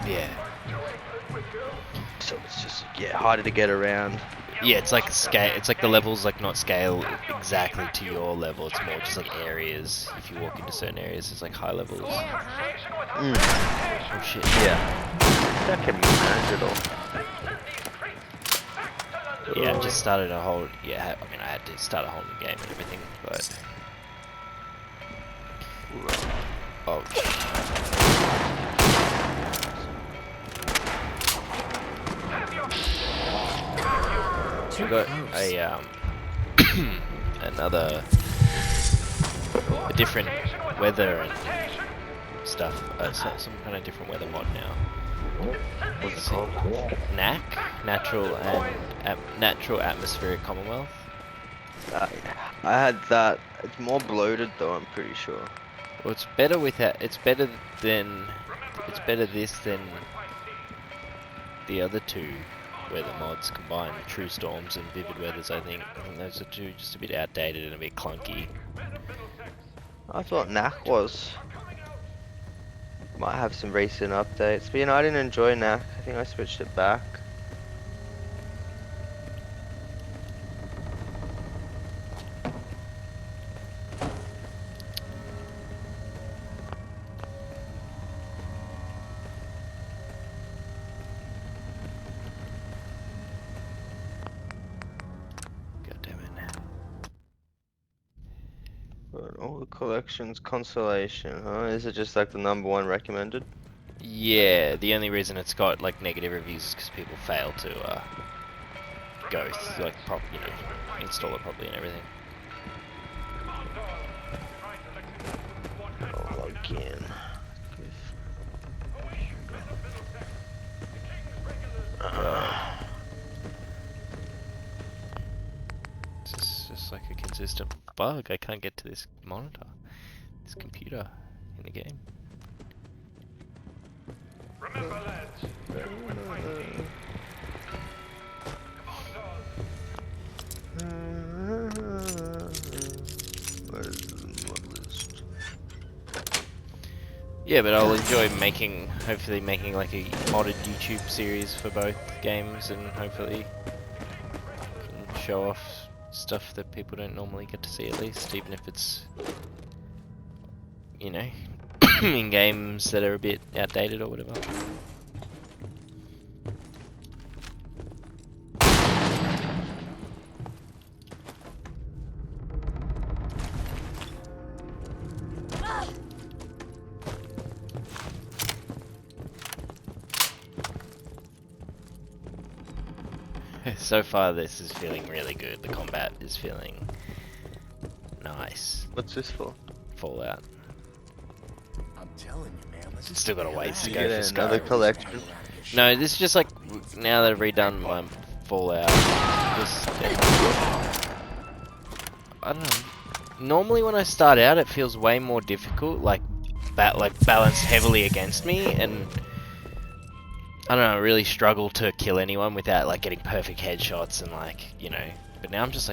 Yeah. So it's just harder to get around. Yeah, it's like scale. It's like the levels like not scale exactly to your level. It's more just like areas. If you walk into certain areas, it's like high levels. Mm. Oh shit. Yeah. That can be manageable. Yeah, I just started a whole. Yeah, I mean, I had to start a whole new game and everything, but. Oh. We got a another a different weather and stuff. Some kind of different weather mod now. What's Let's it see. called? Natural and natural atmospheric Commonwealth. I had that. It's more bloated though, I'm pretty sure. Well, it's better with that. It's better than. It's better this than the other two weather mods combined. True Storms and Vivid Weathers. I think those are two just a bit outdated and a bit clunky. I thought NAC was. Might have some recent updates, but I didn't enjoy NAC. I think I switched it back. God damn it. But all the collections, consolation, huh? Is it just like the #1 recommended? Yeah, the only reason it's got like negative reviews is because people fail to go like install it properly and everything. Oh, again. It's just like a consistent bug. I can't get to this monitor, this computer in the game. Remember, lads, quit fighting. Where's the mod list? Yeah, but I'll enjoy hopefully making like a modded YouTube series for both games, and hopefully can show off stuff that people don't normally get to see at least, even if it's, in games that are a bit outdated or whatever. So far this is feeling really good. The combat is feeling nice. What's this for? Fallout. I'm telling you, man. Let's Still got a ways to You go get for another Skyrim. collection. No, this is just like, now that I've redone my Fallout, just, I don't know. Normally when I start out it feels way more difficult, like balanced heavily against me, and I don't know, I really struggle to kill anyone without like getting perfect headshots and but now I'm just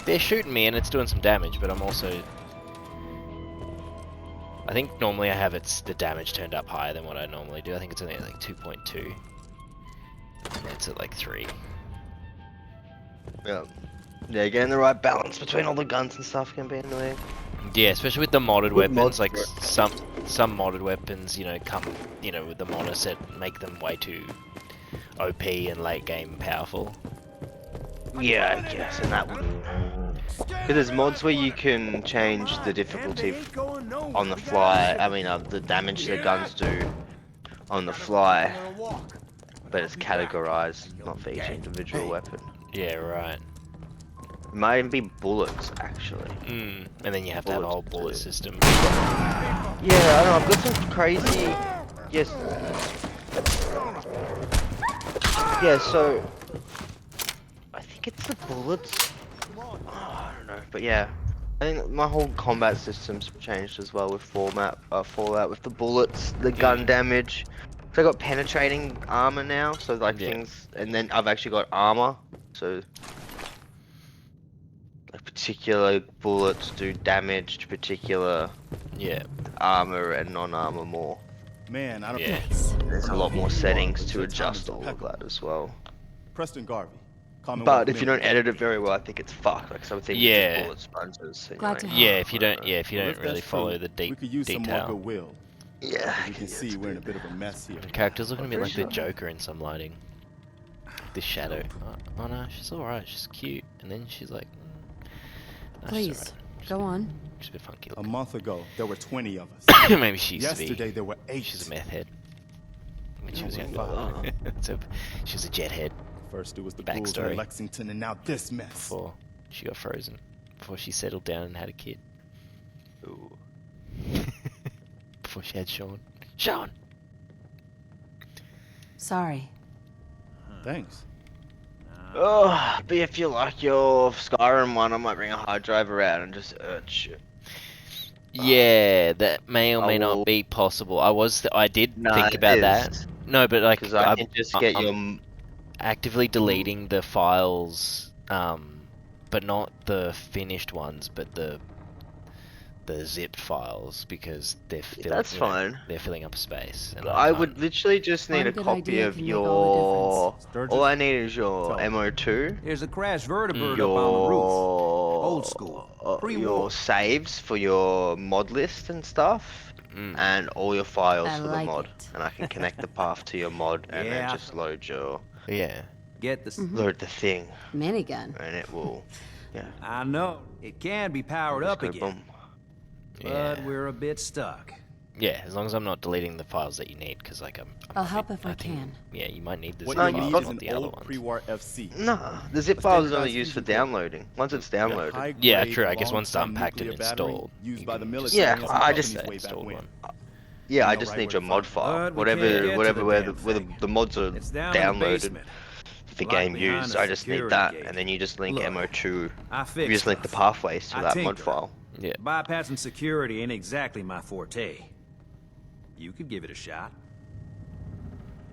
they're shooting me and it's doing some damage, but I'm also, I think normally I have the damage turned up higher than what I normally do. I think it's only at like 2.2. And it's at like 3. Yeah. Yeah, getting the right balance between all the guns and stuff can be annoying. Yeah, especially with the modded Good weapons, mods like for it. some modded weapons, come, with the mono set, make them way too OP and late game powerful. Yeah, I guess, and that wouldn't. Because there's mods where you can change the difficulty on the fly. I mean, the damage the guns do on the fly, but it's categorized, not for each individual weapon. Yeah, right. It might be bullets, actually. And then you have to have a whole Bullets bullet too. system. Yeah, I don't know, I've got some crazy... Yes. Yeah, so... I think it's the bullets. Oh, I don't know, but yeah. I think my whole combat system's changed as well with Fallout, with the bullets, the gun damage. So I got penetrating armor now, so like Yeah. things... And then I've actually got armor, so... Like particular bullets do damage to particular Yeah. armor and non-armor more. Man, I don't. Yeah. There's a lot more settings to adjust all of that as well. Preston Garvey. But if you don't edit it very well, I think it's fucked. Like some things are Yeah. just bullet sponges. And Glad you're to like, Yeah, help. if you don't, if you Well, don't if really that's follow true, the we could use some more detail. goodwill. yeah, You can see we're in a bit of a mess here. The character's looking a bit I'm like the pretty sure. Joker in some lighting. This shadow. Oh no, she's alright. She's cute, and then she's like, no, she's Please, alright. go on. She's a bit funky. A month ago, there were 20 of us. Maybe she used to be. Yesterday, there were 8. She's a meth head. When she No, was we're younger. So, she was a jet head First, it was the ghouls Backstory. in Lexington, and now this mess. before she got frozen. Before she settled down and had a kid. Ooh. Before she had Sean. Sean! Sorry. Thanks. Oh, but if you like your Skyrim one, I might bring a hard drive around and just shit. Yeah, that may or may I will- not be possible. I did Nah, think it about is. that. No, but like, Because I can just get I'm your. actively deleting the files, but not the finished ones, but the zipped files because they're filling. That's fine. They're filling up space. And I can't- would literally just need One a good copy idea of can make all the your. All I need is your Tell me. MO2, There's a crashed vertibird your up on the roof. Old school. Pre-war. your saves for your mod list and stuff, and all your files I for the like mod, it. and I can connect the path to your mod, and then Yeah. just load your Yeah. Get the. load the thing, Minigun. and it will. Yeah. I know it can be powered just up go again, boom. but Yeah. we're a bit stuck. Yeah, as long as I'm not deleting the files that you need, because like I'm. I'll help if I think- can. Yeah, you might need the What zip you No, files, need got is not an the other old ones. pre-war FC. Nah, the zip A files are only standardized used for fusion core. downloading. Once it's downloaded. High-grade Yeah, true. I guess once it's long-term unpacked and nuclear battery installed, used you by the can military. Yeah, and I some just- companies way back installed when. one. Yeah, I know just right need where your to mod find file. But we can't get to Whatever the where damn the thing. mods are It's down in the downloaded, basement. the Locked game behind used. a I just need security that, gate. and then you just link Look, MO2. I You fix just link the stuff. pathways to I that mod tinker. file. Yeah. Bypassing security ain't exactly my forte. You could give it a shot.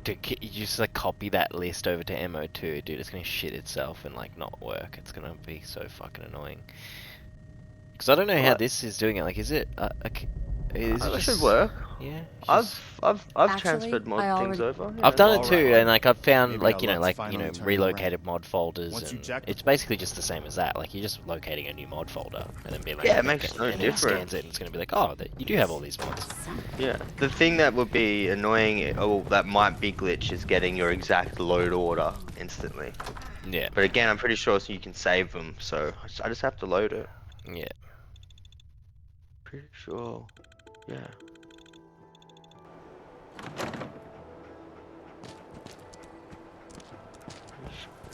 You just like copy that list over to MO2, dude. It's gonna shit itself and like not work. It's gonna be so fucking annoying. Because I don't know how What? this is doing it. Like, is it? Is it That just... should work. Yeah. it's I've just- I've Actually, transferred mod I things already- over. I've done it Alright. too, and like I've found Maybe like our luck's finally turning relocated mod folders, Once you and jack the it's basically just the same as that. Like you're just locating a new mod folder and then being like, Yeah, it makes no and it difference. scans it and it's gonna be like, oh, you do have all these mods. Yeah. The thing that would be annoying, or that might be glitch, is getting your exact load order instantly. Yeah, But again, I'm pretty sure you can save them, so I just have to load it. yeah. Pretty sure. Yeah.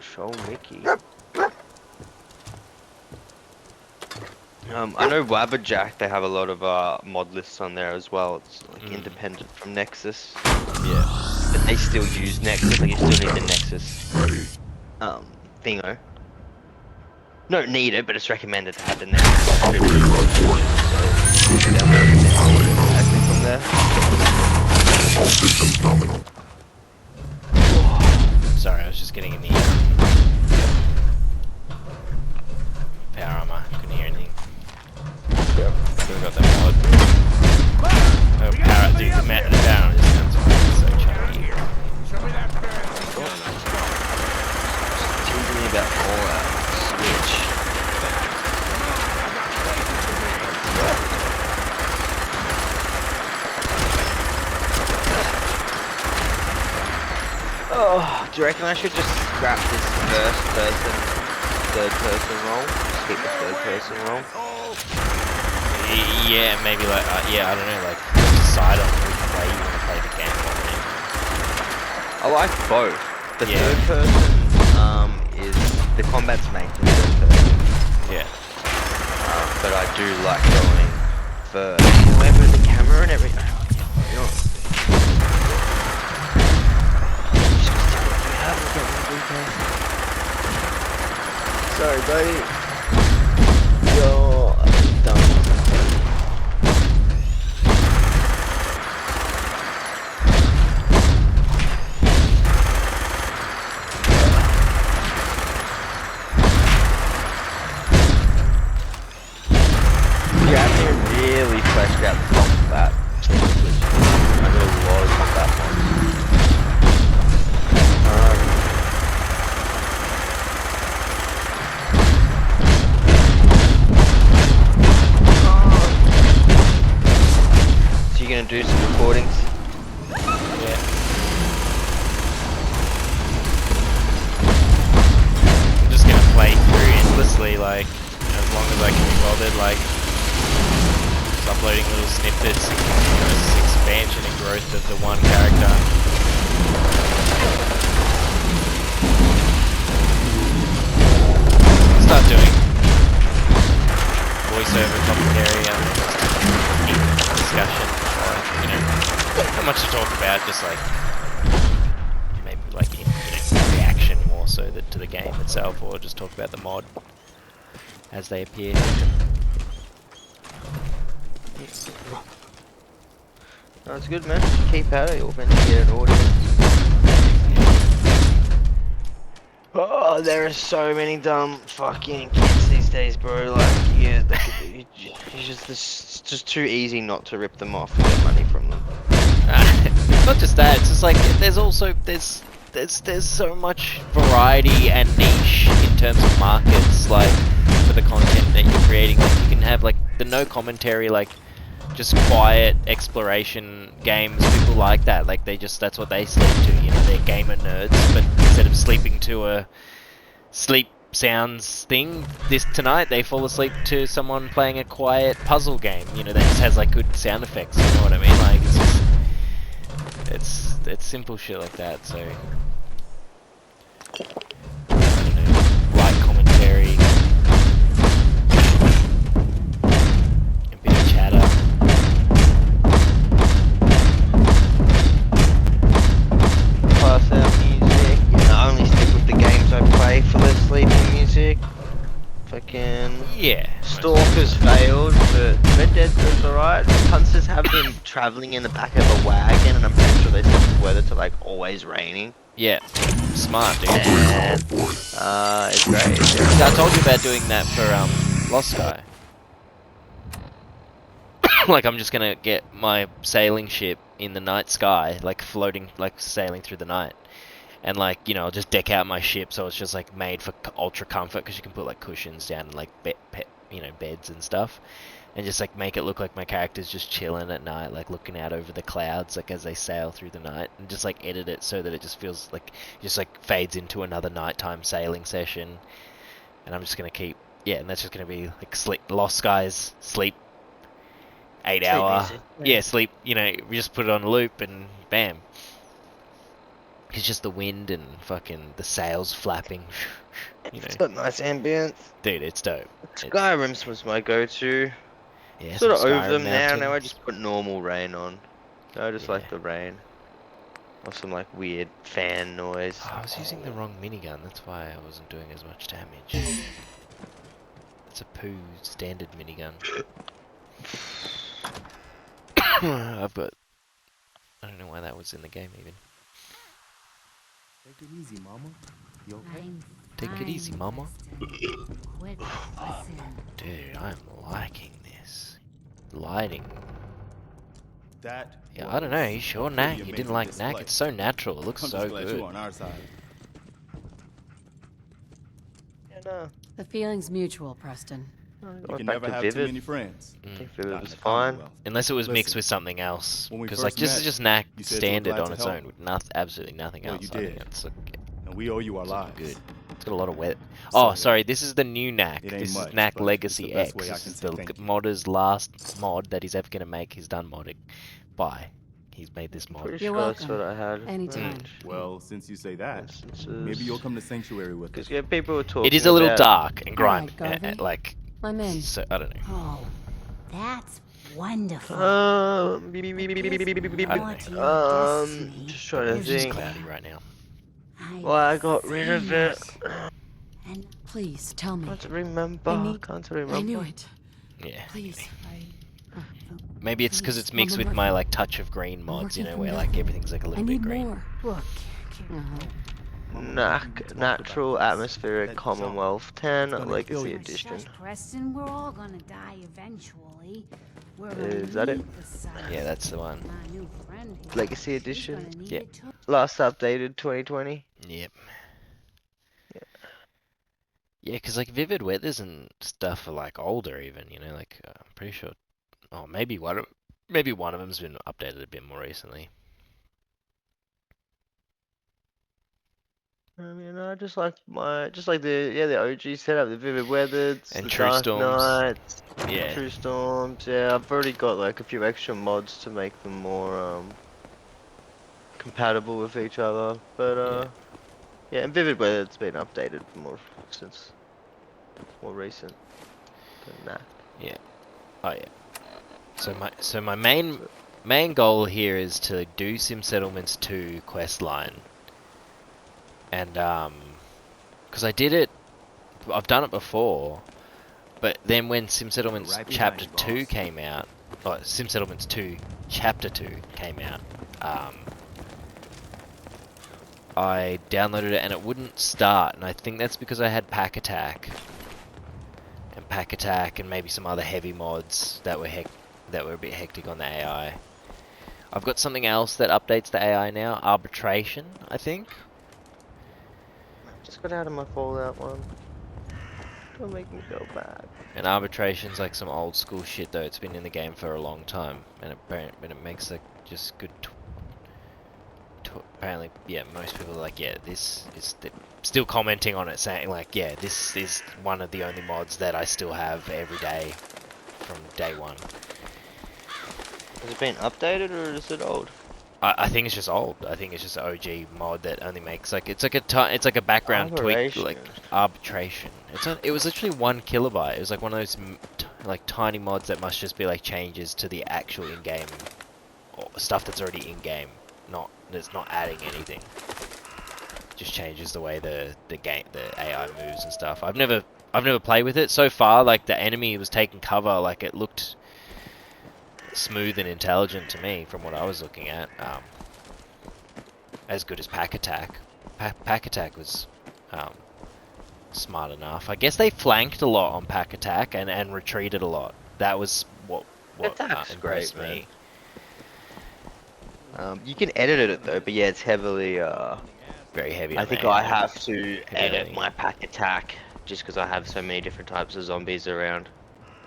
Show Mickey. I know Wabberjack, they have a lot of mod lists on there as well. It's like independent from Nexus. Yeah. But they still use Nexus, like you still need the Nexus thingo. You don't need it, but it's recommended to have the Nexus from there. Sorry, I was just getting in the power armor. Couldn't hear anything. Still got that mod. Oh, power, dude, the power armor just sounds so chunky. Teasing me about Fallout Switch. Oh, do you reckon I should just scrap this third person role? Just keep the third person role? Yeah, maybe like, yeah, I don't know, like, decide on which way you want to play the game on it. I like both. The Yeah. third person is the combat's made for third person, Yeah. but I do like going first. Wherever the camera and everything. You know. Sorry, buddy. You're done. Yeah, I haven't really fleshed out the combat. I got a lot the one character. Start doing voiceover commentary discussion. You know, not much to talk about, just like maybe like reaction more so to the game itself, or just talk about the mod as they appear. That's good, man. Just keep at it. You'll eventually get an audience. Oh, there are so many dumb fucking kids these days, bro. Like, yeah, it's just too easy not to rip them off and get money from them. It's not just that. It's just like there's also there's so much variety and niche in terms of markets, like for the content that you're creating. Like you can have like the no commentary, like just quiet exploration games. People like that. Like that's what they sleep to. You know, they're gamer nerds, but instead of sleeping to a sleep sounds thing tonight, they fall asleep to someone playing a quiet puzzle game. You know, that just has like good sound effects. You know what I mean? Like it's simple shit like that. So I don't know, light commentary, a bit of chatter. Pass out music. I only stick with the games I play for the sleeping music. Fucking Yeah. Stalker's failed, but Red Dead was alright. Hunters have been travelling in the back of a wagon, and I'm pretty sure they set the weather to like always raining. Yeah. Smart, dude. And it's great. I told you about doing that for Lost Sky. Like I'm just gonna get my sailing ship in the night sky, like floating, like sailing through the night. And like, you know, I'll just deck out my ship so it's just like made for ultra comfort, because you can put like cushions down and like beds and stuff, and just like make it look like my character's just chilling at night, like looking out over the clouds, like as they sail through the night, and just like edit it so that it just feels like just like fades into another nighttime sailing session. And I'm just gonna keep, yeah, and that's just gonna be like Lost Skies sleep 8 hour, music, yeah, sleep. You know, we just put it on loop and bam. It's just the wind and fucking the sails flapping. You know, It's got nice ambience. dude, it's dope. Skyrim's was my go-to. Yeah, Sort of some over them Skyrim now. Now I mountains. just put normal rain on. I just Yeah. like the rain. Or some like weird fan noise. Oh, I was using the wrong minigun, that's why I wasn't doing as much damage. It's a poo standard minigun. I've got... I don't know why that was in the game even. Take it easy, mama. You okay? Take it easy, mama. Quit fussing. Dude, I'm liking this. Lighting. That. Yeah, I don't know, you sure, pretty Knack? You amazing didn't like display. Knack? It's so natural, it looks I'm so just glad good. you're on our side. Yeah, no. The feeling's mutual, Preston. You Going can back never to have Vivid. too many friends. I think Mm. Vivid Not was in the fine. Commonwealth. Unless it was mixed Listen, with something else. when we Because like first this met, is just Knack you said you were standard glad on to its help. own, with absolutely nothing Well, else. you I think did. it's like, And we owe you our it's lives. good. It's got a lot of wet. Oh, So, sorry, this is the new Knack. it ain't This is much, Knack but Legacy it's the best X. way I This can is say the thank you. modder's last mod that he's ever gonna make. He's done modding. Bye. He's made this mod. Pretty You're sure that's welcome. what I had. Anytime. Well, since you say that, Instances. maybe you'll come to Sanctuary with us. Because yeah, people were talking It is a little about- dark and grimy. Alright, Garvey. Like, I'm in. so, I don't know. Oh, that's wonderful. Beep, beep, beep, beep, This beep, beep, beep, beep, I beep. don't more to your destiny. Just trying to It's just think. cloudy right now. Well, I got rid of seen it. And Please, tell me. Can't remember. I need- Can't remember. I knew it. Yeah. Please. Maybe it's because Please, it's mixed one with more my thing. like touch of green I'm mods, you working know, for where like nothing. everything's like a I little bit need green. more. look, Natural atmospheric Commonwealth 10 It's gonna kill Legacy you. Edition. Shush, Preston, we're all gonna die eventually. We're Is that it? Yeah, that's the one. My new friend here. Legacy She's Edition. gonna need Yep. it too. Last updated 2020. Yep. Yeah, because like Vivid Weathers and stuff are like older even, you know, like I'm pretty sure. Oh, maybe one of them's been updated a bit more recently. I mean, I just like the OG setup, the Vivid Weathers, And the True Dark Storms. Knights, Yeah. True Storms. Yeah, I've already got like a few extra mods to make them more compatible with each other. But yeah, and Vivid Weather's been updated more since more recent than that. Yeah. Oh yeah. So my main goal here is to do Sim Settlements 2 quest line. And because I've done it before, but then when Sim Settlements Right behind Chapter you, 2 boss. came out, or Sim Settlements 2 Chapter 2 came out, I downloaded it and it wouldn't start, and I think that's because I had Pack Attack and maybe some other heavy mods that were a bit hectic on the AI. I've got something else that updates the AI now, Arbitration, I think. Just got out of my Fallout one. Don't make me go back. And Arbitration's like some old school shit though. It's been in the game for a long time, and it makes like just good. Apparently, yeah, most people are like, yeah, this is still commenting on it, saying like, yeah, this is one of the only mods that I still have every day from day one. Has it been updated or is it old? I think it's just old. I think it's just an OG mod that only makes like it's like a background tweak, like arbitration. It was literally 1 kilobyte. It was like one of those like tiny mods that must just be like changes to the actual in-game or stuff that's already in-game. It's not adding anything. Just changes the way the AI moves and stuff. I've never played with it so far. Like the enemy was taking cover, like it looked smooth and intelligent to me from what I was looking at. As good as Pack Attack. Pack Attack was smart enough. I guess they flanked a lot on Pack Attack and retreated a lot. That was what Attack's impressed great, me. You can edit it though, but yeah, it's heavily Very heavy. I on think the I hand. have to edit Heavily. my Pack Attack just because I have so many different types of zombies around.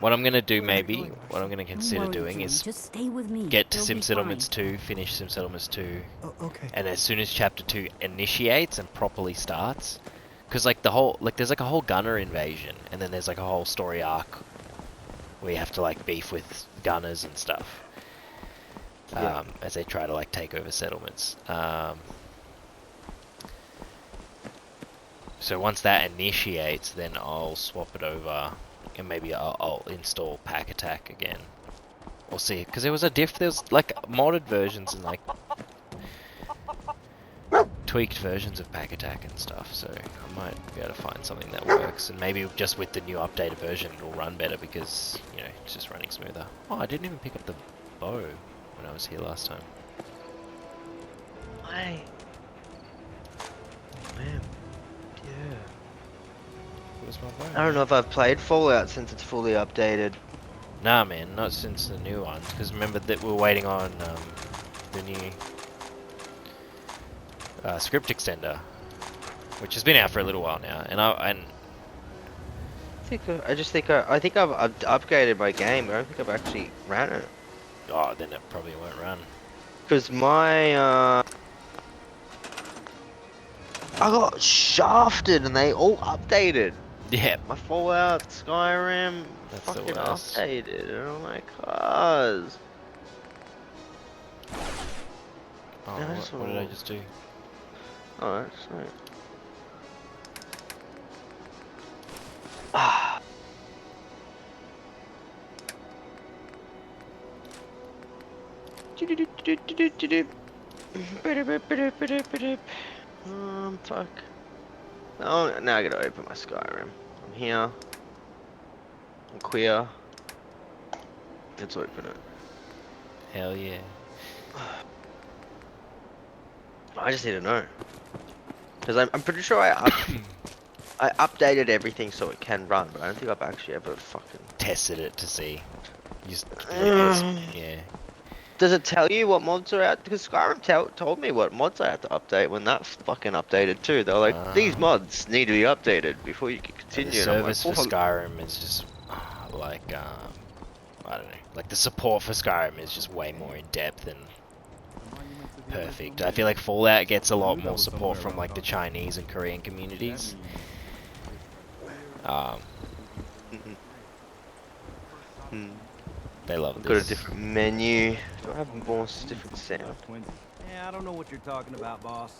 What I'm gonna do Where are you maybe, going? what I'm gonna Don't consider worry, doing Jim. is Just stay with me. get to You'll Sim be Settlements fine. 2, finish Sim Settlements 2, Okay. and as soon as Chapter 2 initiates and properly starts, because like there's like a whole gunner invasion, and then there's like a whole story arc where you have to like beef with gunners and stuff, Yeah. as they try to like take over settlements. So once that initiates, then I'll swap it over, and maybe I'll install Pack Attack again. We'll see, because there was like modded versions and like tweaked versions of Pack Attack and stuff, so I might be able to find something that works, and maybe just with the new updated version it'll run better because, you know, it's just running smoother. Oh, I didn't even pick up the bow when I was here last time. Why? Man. Yeah. Where's my bow? I don't know if I've played Fallout since it's fully updated. Nah, man, not since the new ones, because remember that we're waiting on the new script extender, which has been out for a little while now, and I think I've upgraded my game. I don't think I've actually ran it. oh, then it probably won't run. Because my I got shafted and they all updated. Yeah, My Fallout, Skyrim, That's the fucking worst. updated. And I'm like, cuz. oh, Yeah, that's what did I all. just do? Oh, that's right. Ah. Fuck. Oh, now I gotta open my Skyrim. I'm here. I'm queer. Let's open it. Hell yeah. I just need to know. Because I'm pretty sure I updated everything so it can run, but I don't think I've actually ever fucking... Tested it to see. Just, yeah. Does it tell you what mods are out? Because Skyrim told me what mods I had to update when that fucking updated too. They were like, these mods need to be updated before you can The continue. And I'm like, service for Skyrim is just like I don't know. Like the support for Skyrim is just way more in depth and perfect. I feel like Fallout gets a lot more support from like the Chinese and Korean communities. They love I've got a this. different menu. Do I have more different sound? Yeah, I don't know what you're talking about, boss.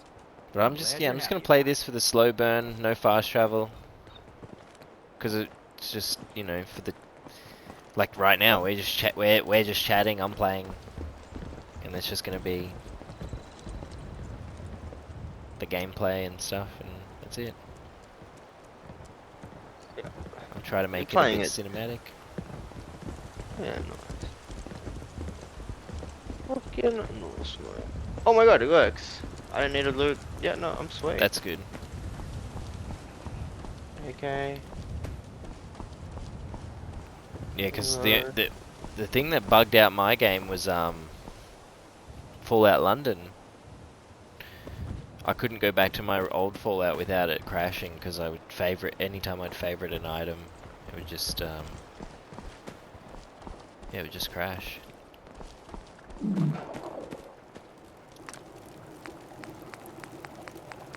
But I'm just I'm just gonna play this for the slow burn, no fast travel. Because it's just, you know, for the like right now we're just we're just chatting. I'm playing, and it's just gonna be the gameplay and stuff, and that's it. Yeah. I'll try to make it a playing bit it. cinematic. Yeah, nice. Fucking nice, mate. Oh my god, it works. I don't need to loot. Yeah, no, I'm sweet. That's good. Okay. Yeah, because Alright. the thing that bugged out my game was Fallout London. I couldn't go back to my old Fallout without it crashing because I would favorite anytime I'd favorite an item, it would just yeah, it would just crash.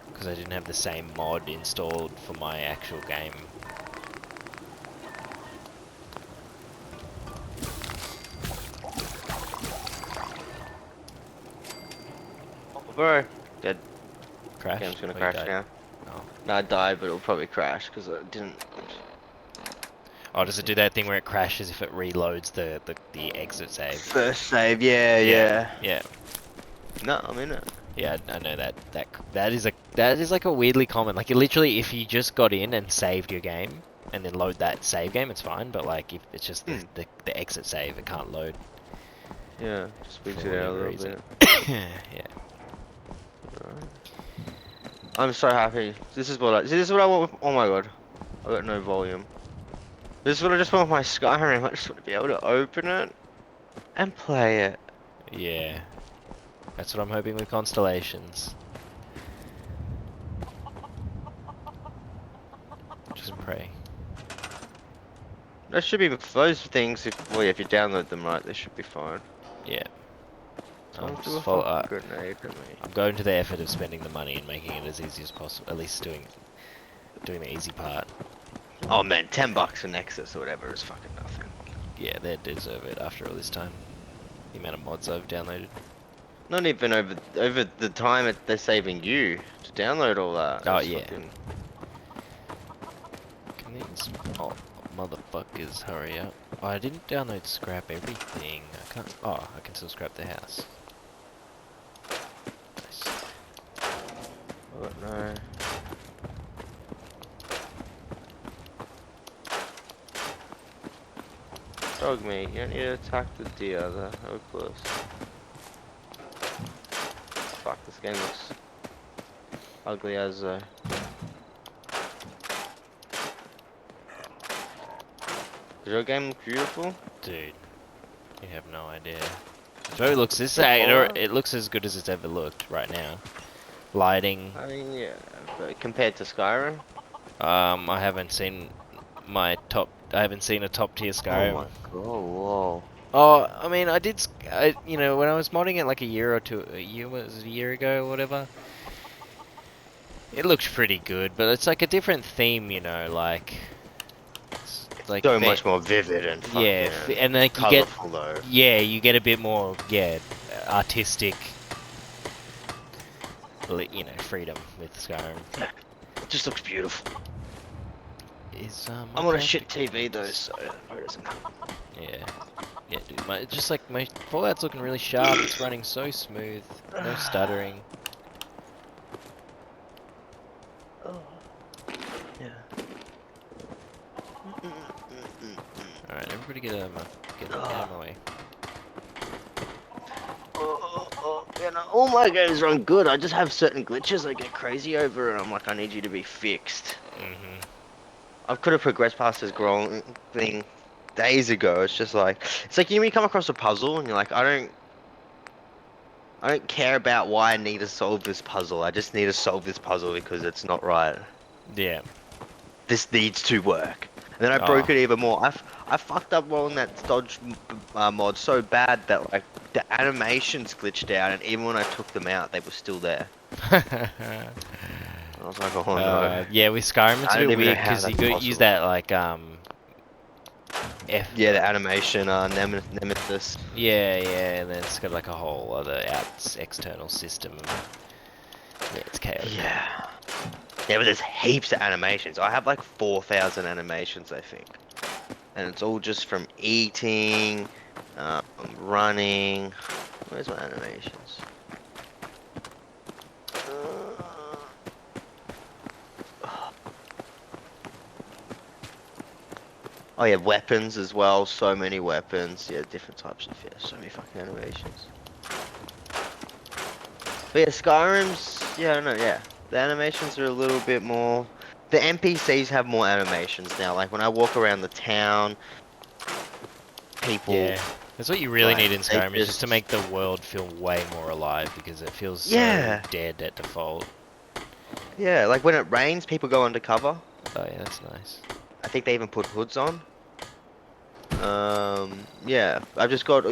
Because I didn't have the same mod installed for my actual game. Oh, bro. Dead. Crash? Game's gonna Oh, you crash died. now. Oh. No, I died, but it'll probably crash because I didn't. Oh, does it do that thing where it crashes if it reloads the exit save? First save, yeah. Yeah. No, I'm in it. Yeah, I know that. That is like a weirdly common. Like, literally, if you just got in and saved your game and then load that save game, it's fine. But like, if it's just the exit save, it can't load. Yeah, just For speaks it out a whatever little reason. bit. Yeah. Alright. I'm so happy. This is what I want with, oh my god. I got no volume. This is what I just want with my Skyrim. I just want to be able to open it and play it. Yeah. That's what I'm hoping with Constellations. Just pray. That should be those things. Well, yeah, if you download them right, they should be fine. Yeah. Don't do just a follow fucking grenade at me. I'm going to the effort of spending the money and making it as easy as possible. At least doing the easy part. Oh man, $10 for Nexus or whatever is fucking nothing. Yeah, they deserve it after all this time. The amount of mods I've downloaded. Not even over the time they're saving you to download all that. Oh, It's yeah. fucking- Can these motherfuckers hurry up? Oh, I didn't download scrap everything. I can't. Oh, I can still scrap the house. Nice. Oh no. Dog meat, you don't need to attack the deer, they're so close. Fuck, this game looks ugly as Does your game look beautiful? Dude, you have no idea. So it looks it looks as good as it's ever looked right now. Lighting. I mean, yeah, but compared to Skyrim? I haven't seen a top tier Skyrim. Oh my god, whoa. Oh, I mean, you know, when I was modding it like a year ago or whatever, it looked pretty good, but it's like a different theme, you know, like, it's like So much more vivid and fucking and like you get, colourful though. yeah, you get a bit more, artistic, you know, freedom with Skyrim. It just looks beautiful. My I'm on a graphic- shit TV though, so it doesn't matter. Yeah, dude, it's just like my Fallout's looking really sharp. It's running so smooth, no stuttering. Yeah. All right, everybody get out of my way. You know, all my games run good. I just have certain glitches I get crazy over, and I'm like, I need you to be fixed. I could have progressed past this growing thing days ago. It's just like, it's like you know, when you come across a puzzle and you're like, I don't care about why I need to solve this puzzle. I just need to solve this puzzle because it's not right. Yeah. This needs to work. And then I broke it even more. I fucked up rolling that dodge mod so bad that like the animations glitched out, and even when I took them out, they were still there. I was like, oh no. Yeah, with Skyrim it's I a don't bit even know weird how because you that's use possible. that like F. Yeah, the animation, Nemesis. Yeah, and then it's got like a whole other external system. Yeah, it's chaotic. Yeah. Yeah, but there's heaps of animations. I have like 4,000 animations, I think. And it's all just from eating, running. Where's my animations? Oh yeah, weapons as well. So many weapons. Yeah, different types of so many fucking animations. But yeah, Skyrim's. Yeah, I don't know. Yeah, the animations are a little bit more. The NPCs have more animations now. Like when I walk around the town, people Yeah, that's what you really like need in they Skyrim, is just to make the world feel way more alive, because it feels so yeah, dead at default. yeah. Like when it rains, people go undercover. Oh yeah, that's nice. I think they even put hoods on. Yeah, I've just got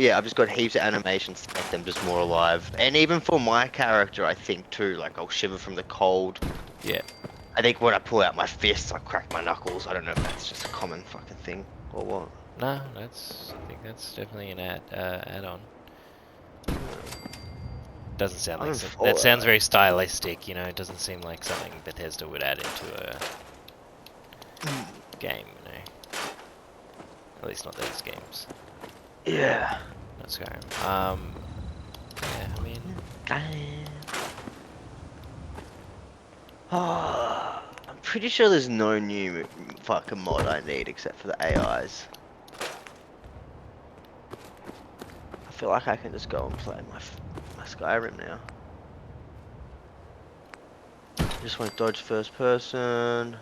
heaps of animations to make them just more alive, and even for my character, I think too. Like I'll shiver from the cold. Yeah. I think when I pull out my fists, I crack my knuckles. I don't know if that's just a common fucking thing or what. No, I think that's definitely an add-on. Doesn't sound like that sounds very stylistic, you know. It doesn't seem like something Bethesda would add into a game, you know. At least not these games. Yeah. Not Skyrim. Yeah, I mean, I'm pretty sure there's no new fucking mod I need except for the AIs. I feel like I can just go and play my Skyrim now. Just want to dodge first person.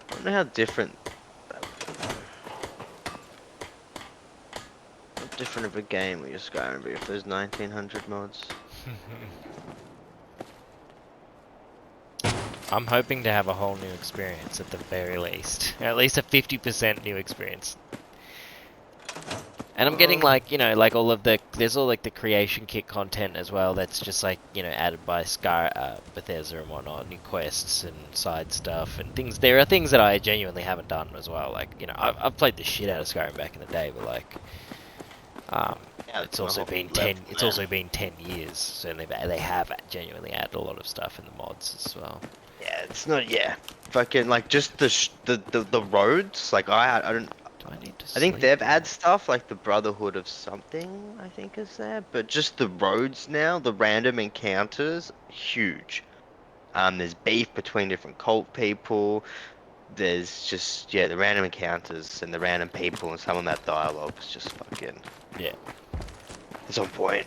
I don't know how different of a game with your Skyrim be if there's 1900 mods. I'm hoping to have a whole new experience at the very least. At least a 50% new experience. And I'm getting like, you know, like there's all like the creation kit content as well that's just like, you know, added by Bethesda and whatnot, new quests and side stuff and things. There are things that I genuinely haven't done as well. Like, you know, I've played the shit out of Skyrim back in the day, but like, Yeah, it's also been 10 years, so they have genuinely added a lot of stuff in the mods as well. Yeah, it's not. Yeah, fucking like just the roads. Like I don't. Do I need to I think sleep? they've added stuff like the Brotherhood of something. I think is there, but just the roads now, the random encounters, huge. There's beef between different cult people. There's just the random encounters and the random people and some of that dialogue is just fucking. Yeah. It's on point.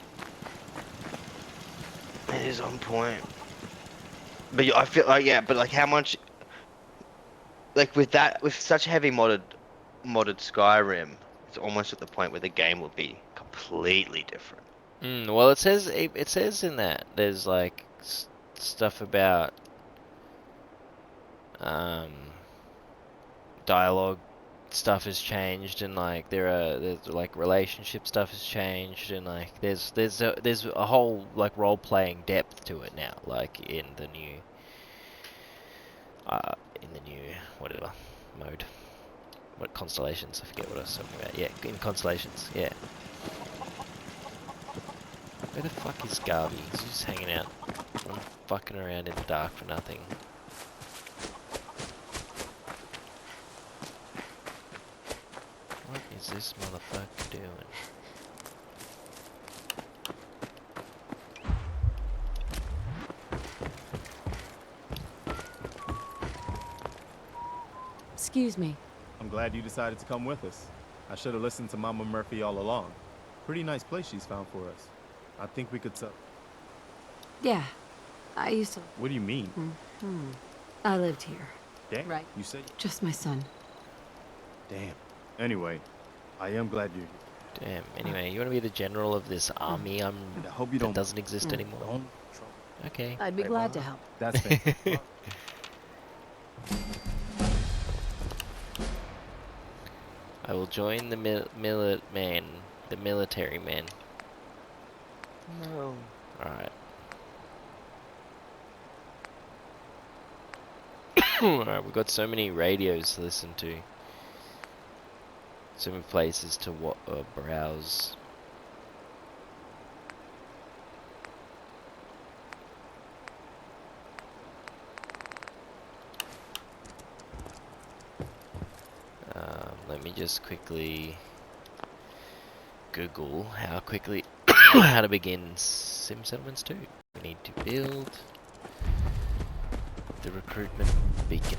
It is on point. But I feel like but like how much, like with such heavy modded Skyrim, it's almost at the point where the game will be completely different. Well, it says in that there's like stuff about dialogue stuff has changed, and like there's like relationship stuff has changed, and like there's a whole like role playing depth to it now, like in the new whatever mode. What Constellations? I forget what I was talking about. Yeah, in Constellations. Yeah. Where the fuck is Garvey? He's just hanging out. I'm fucking around in the dark for nothing. What is this motherfucker doing? Excuse me. I'm glad you decided to come with us. I should have listened to Mama Murphy all along. Pretty nice place she's found for us. I think we could Yeah, I used to. What do you mean? I lived here. Damn. Right. You said. Just my son. Damn. Anyway, I am glad you're here. Damn. Anyway, you want to be the general of this army And I hope you that don't. doesn't exist Mm. anymore? Don't trouble. Okay. I'd be Wait, glad what? to help. That's fantastic. I will join the the military man. No. Alright. Alright, we've got so many radios to listen to. So many places to browse. Let me just quickly Google how how to begin Sim Settlements 2. We need to build the recruitment beacon.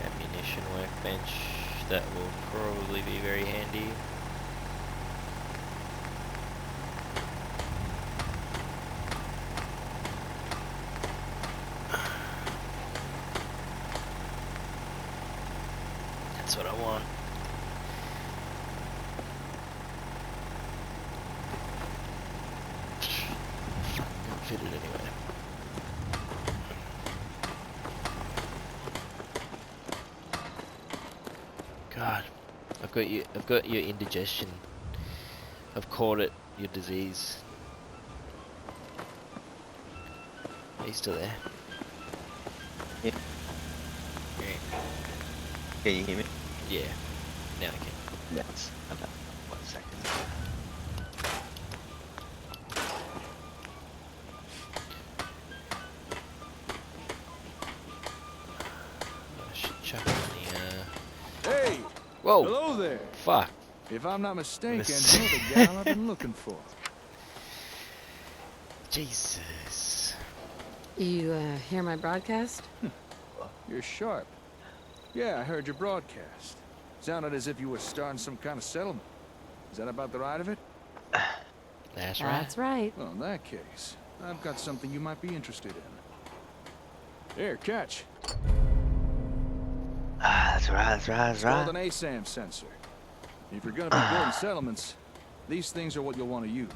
Ammunition workbench, that will probably be very handy. That's what I want. Can't fit it anyway. God, I've got your indigestion. I've caught it, your disease. Are you still there? Yeah. Yeah. Can you hear me? Yeah. Now I can. Yes. Okay. 1 second. I should chuck in the Hey! Whoa! Hello there! Fuck. If I'm not mistaken, Miss- you're the gal I've been looking for. Jesus. You hear my broadcast? You're sharp. Yeah, I heard your broadcast. Sounded as if you were starting some kind of settlement. Is that about the right of it? That's right. That's right. Well, in that case, I've got something you might be interested in. Here, catch. That's right, that's right, that's It's called right. an ASAM sensor. If you're gonna be building settlements, these things are what you'll want to use.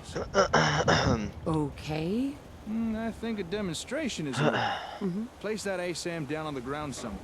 Okay. I think a demonstration is in. Place that ASAM down on the ground somewhere.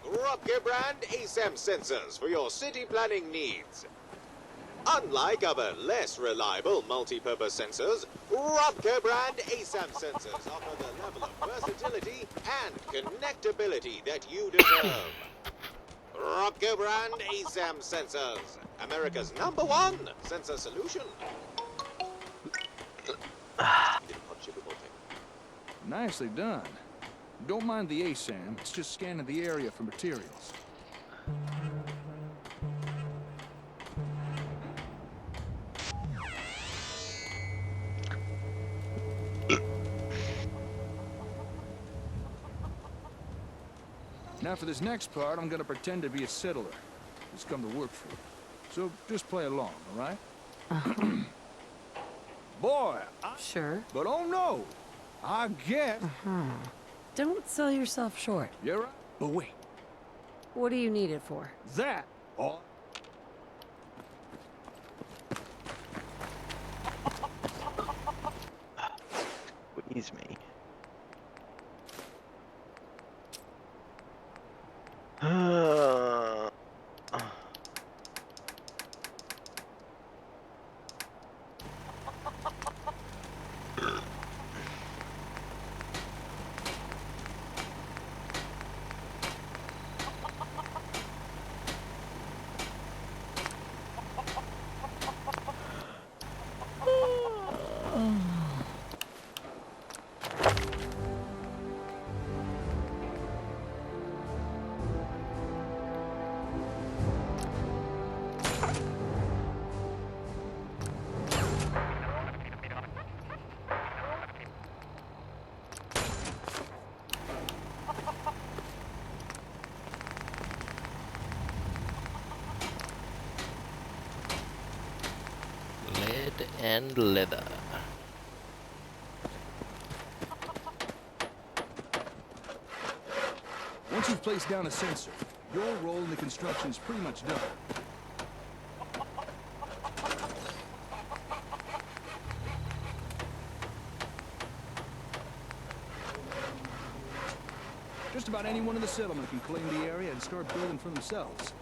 Rupke brand ASAM sensors for your city planning needs. Unlike other less reliable multi-purpose sensors, Rupke brand ASAM sensors offer the level of versatility and connectability that you deserve. Rupke brand ASAM sensors, America's #1 sensor solution. Nicely done. Don't mind the ASAM, it's just scanning the area for materials. Now for this next part, I'm gonna pretend to be a settler who's come to work for you. So just play along, all right? Boy, Sure. but oh no! I guess... Don't sell yourself short. You're right. But wait, What do you need it for? that... Oh, Squeeze me. Lead and leather. once you've placed down a sensor, your role in the construction's pretty much done. Just about anyone in the settlement can claim the area and start building for themselves.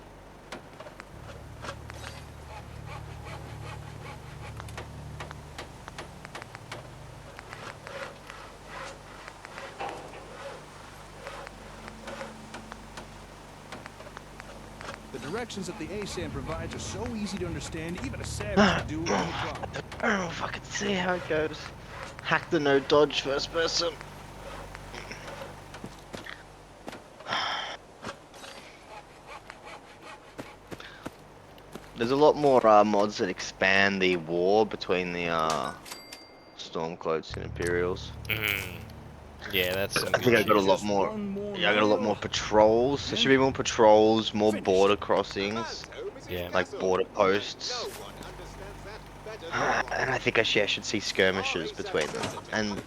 The directions that the ASAM provides are so easy to understand, even a savage could do it on the clock. I don't know if I can see how it goes. Hack the no dodge first person. There's a lot more mods that expand the war between the Stormcloaks and Imperials. Yeah, that's some I think I good got a shit. lot more. Yeah, I got a lot more patrols. There should be more patrols, more border crossings, Yeah. like border posts. And I think I should see skirmishes between them. And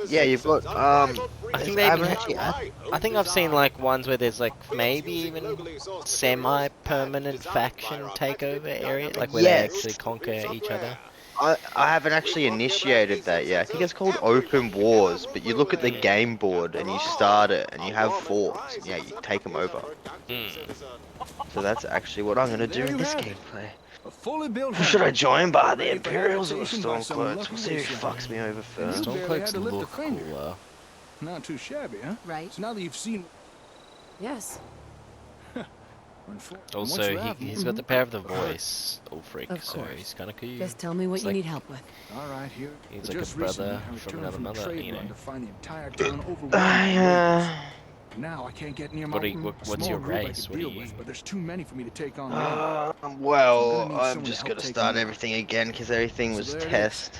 yeah, you've got I think they even I think I've seen like ones where there's like maybe even semi-permanent faction takeover area, like where they actually conquer each other. I haven't actually initiated that yet. I think it's called Open Wars, but you look at the game board and you start it and you have forts. And yeah, you take them over. So that's actually what I'm gonna do in this gameplay. A fully built Who should I home. join by? The Ready for Imperials or the habitation by some Stormcloaks? lucky We'll see who wasteland. fucks me over first. You barely had Stormcloaks to lift a look finger. cooler. Not too shabby, huh? Right. So now that you've seen... Yes. Also, he's got the power of the voice, Ulfric, Of so course. he's kind of cool. Just tell me what It's you like- need help with. All right, here. He's But like a just recently, brother I from returned another from a mother, trade you run know. to find the entire town overrun by raiders. Now I can't get near my What's small your group I race? could What deal do you- with, but there's too many for me to take on. alone. So Well, I'm gonna need I'm someone to just help gonna take start them out. everything again because everything So was there it is. test.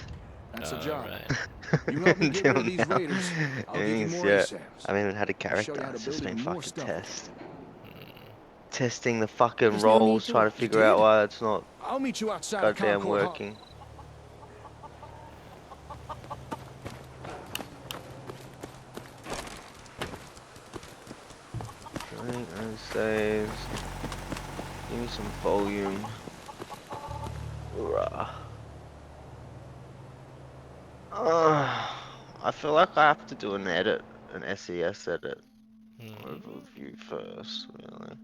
That's a job. Right. You help me get rid of Until these now. raiders, I'll give you Everything's- more yeah, ASAMs. I haven't even had a I'll show you character. how to It's just build been even more fucking stuff. test. Testing the fucking There's no need roles, to trying to rush. figure out Did? why it's not I'll meet you outside of goddamn Concord Hall. working. Drink and saves. Give me some volume. Rah. I feel like I have to do an edit, an SES edit. Overview first, really.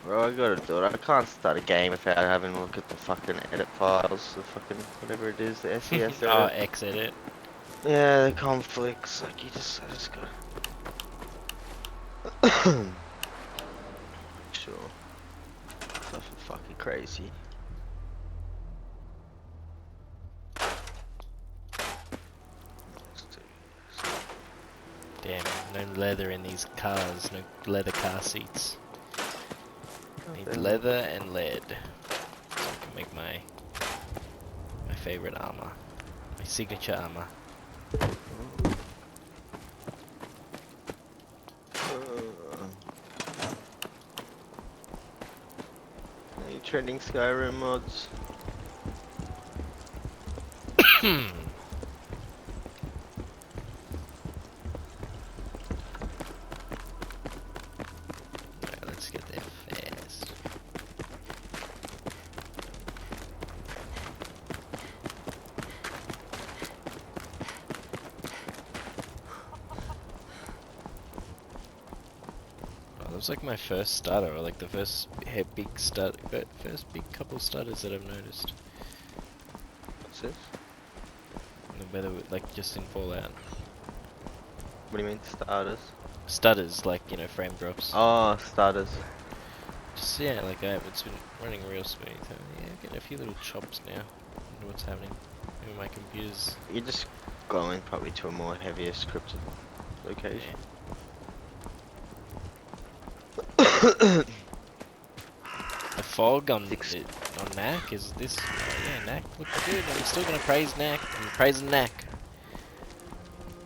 Bro, I gotta do it. I can't start a game without having a look at the fucking edit files, the fucking whatever it is, the SES edit. Oh, exit. Yeah, the conflicts, like I just gotta... Sure. Nothing fucking crazy. Let's do this. No leather in these cars. No leather car seats. Need leather and lead. So I can make my favorite armor. My signature armor. Are you trending Skyrim mods? Alright, let's get there fast. Oh, that was like my first starter, or like the first big start, first big couple starters that I've noticed. What's this? The weather, like just in Fallout. What do you mean, starters? Stutters, like, you know, frame drops. Oh, starters. Just, yeah, like it's been running real smooth. Yeah, getting a few little chops now. Wonder what's happening. Maybe my computer's... You're just going probably to a more heavier scripted location. Yeah. The fog on NAC is this. Yeah, NAC looks good. I'm still gonna praise NAC. I'm praising NAC.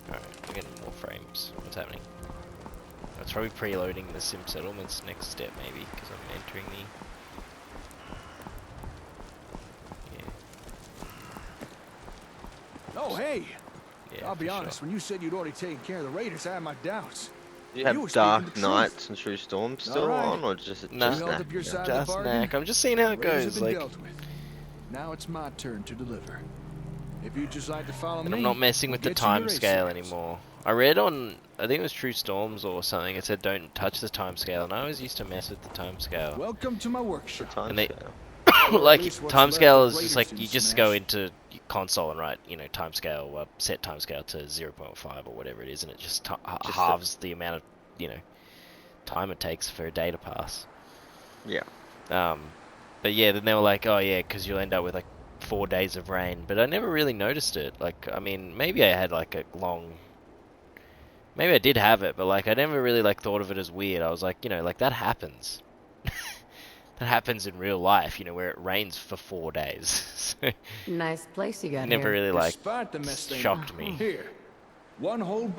Alright, we're getting more frames. What's happening? It's probably preloading the sim settlements next step, maybe, because I'm entering the. Yeah. Oh, hey! Yeah, I'll be for honest, when you said you'd already taken care of the Raiders, I had my doubts. You You were have speaking Dark the truth. Knights and True Storm still Alright. on, or just Nah. just You held that? up your side of Just the bargain. NAC. I'm just seeing how it Raiders have goes. been Like, dealt with. Now it's my turn to deliver. If you'd just like to follow and me, I'm not messing we'll with the get you your time race scale tickets. anymore. I read on, I think it was True Storms or something. It said don't touch the time scale, and I always used to mess with the time scale. Welcome to my The workshop. time And they- scale. Or at Like least what's time left scale of is just Raiders like didn't you just smash. go into your console and write, you know, time scale, set time scale to 0.5 or whatever it is, and it just halves the amount of, you know, time it takes for a day to pass. Yeah. But yeah, then they were like, oh yeah, because you'll end up with like 4 days of rain. But I never really noticed it. Like, I mean, maybe I had like a long. Maybe I did have it, but like I never really like thought of it as weird. I was like, you know, like that happens. That happens in real life, you know, where it rains for 4 days. So Nice place you got never here. really like Despite the mess they shocked me. Here, one whole.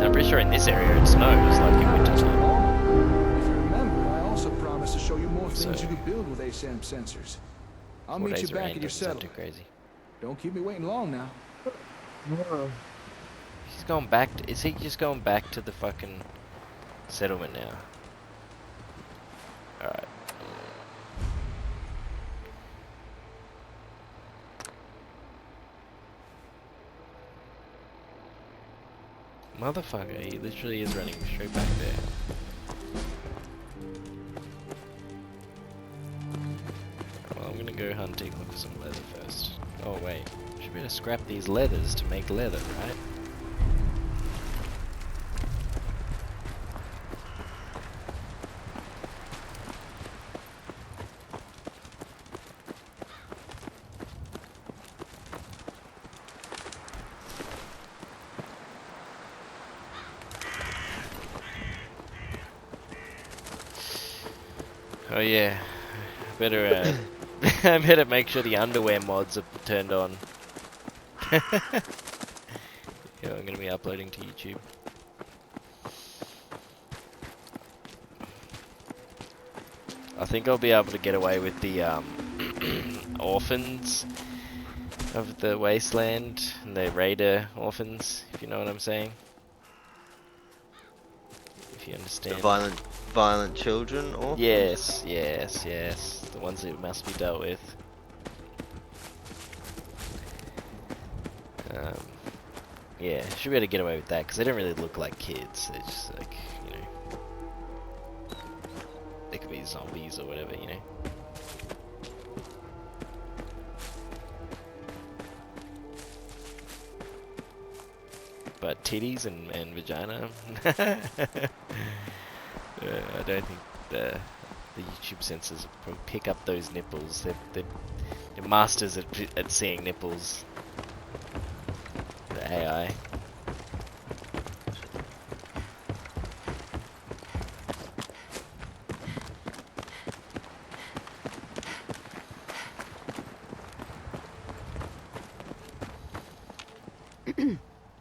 I'm pretty sure in this area it snows like in winter time. If you remember, I also promised to show you more things So- you could build with ASAM sensors. I'll 4 meet you days of back rain at your doesn't sound too settlement. crazy. Don't keep me waiting long now. He's going back to, is he just going back to the fucking settlement now? Alright. Motherfucker, he literally is running straight back there. Well, I'm gonna go hunting, look for some leather first. Oh wait, should be able to scrap these leathers to make leather, right? Oh yeah, better I better make sure the underwear mods are turned on. Yeah, I'm gonna be uploading to YouTube. I think I'll be able to get away with the orphans of the wasteland and the raider orphans, if you know what I'm saying. If you understand. The violent children, or Yes, yes, yes. The ones that must be dealt with. Yeah, should be able to get away with that because they don't really look like kids. They're just like, you know, they could be zombies or whatever, you know. But titties and vagina. I don't think the YouTube censors will probably pick up those nipples. They're masters at seeing nipples. The the AI.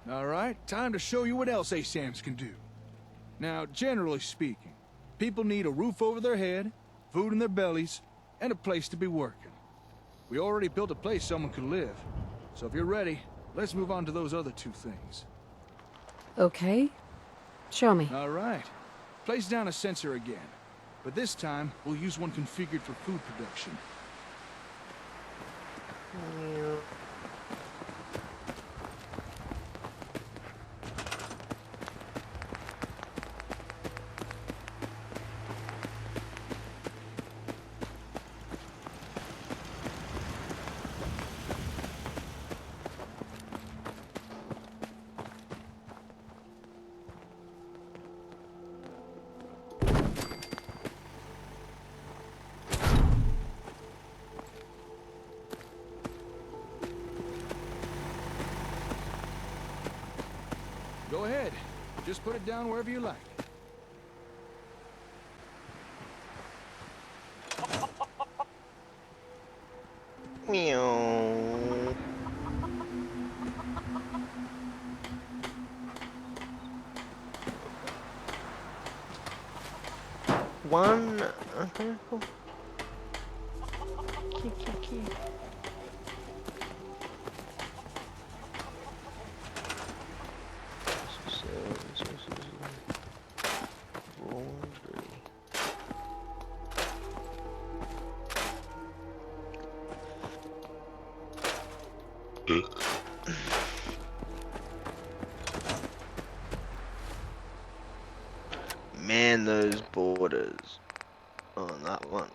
All right, time to show you what else ASAMs can do. Now, generally speaking, people need a roof over their head, food in their bellies, and a place to be working. We already built a place someone could live. So if you're ready, let's move on to those other two things. Okay. Show me. All right. Place down a sensor again. But this time, we'll use one configured for food production. Go ahead. Just put it down wherever you like. Meow. One. Okay, cool. Key. Laundry. Man, those borders on that one.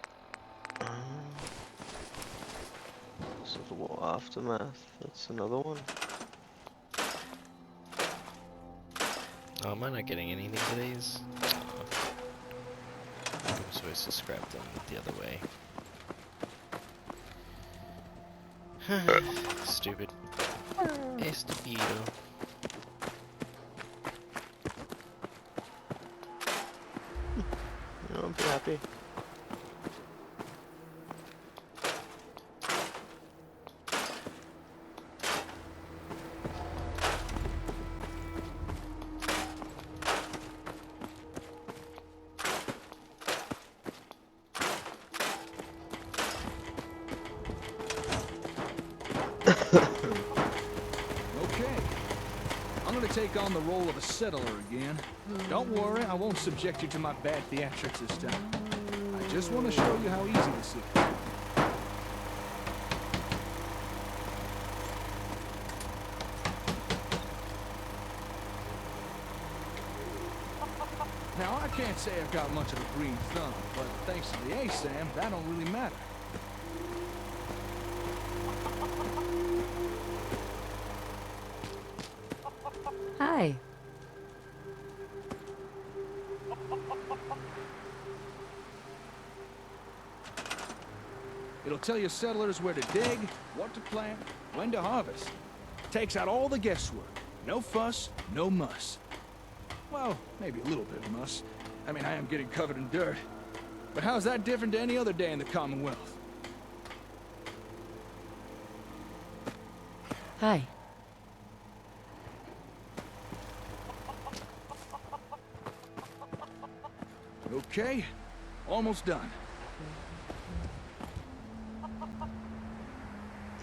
Civil War Aftermath, that's another one. Oh, am I not getting anything for these? Oh. I'm supposed to scrap them the other way. Stupid. Estupido. You know, I'm pretty happy. Okay. I'm gonna take on the role of a settler again. Don't worry, I won't subject you to my bad theatrics this time. I just want to show you how easy this is. Now, I can't say I've got much of a green thumb, but thanks to the ASAM, that don't really matter. Hi. It'll tell you settlers where to dig, what to plant, when to harvest. Takes out all the guesswork. No fuss, no muss. Well, maybe a little bit of muss. I mean, I am getting covered in dirt. But how's that different to any other day in the Commonwealth? Hi. Okay, almost done.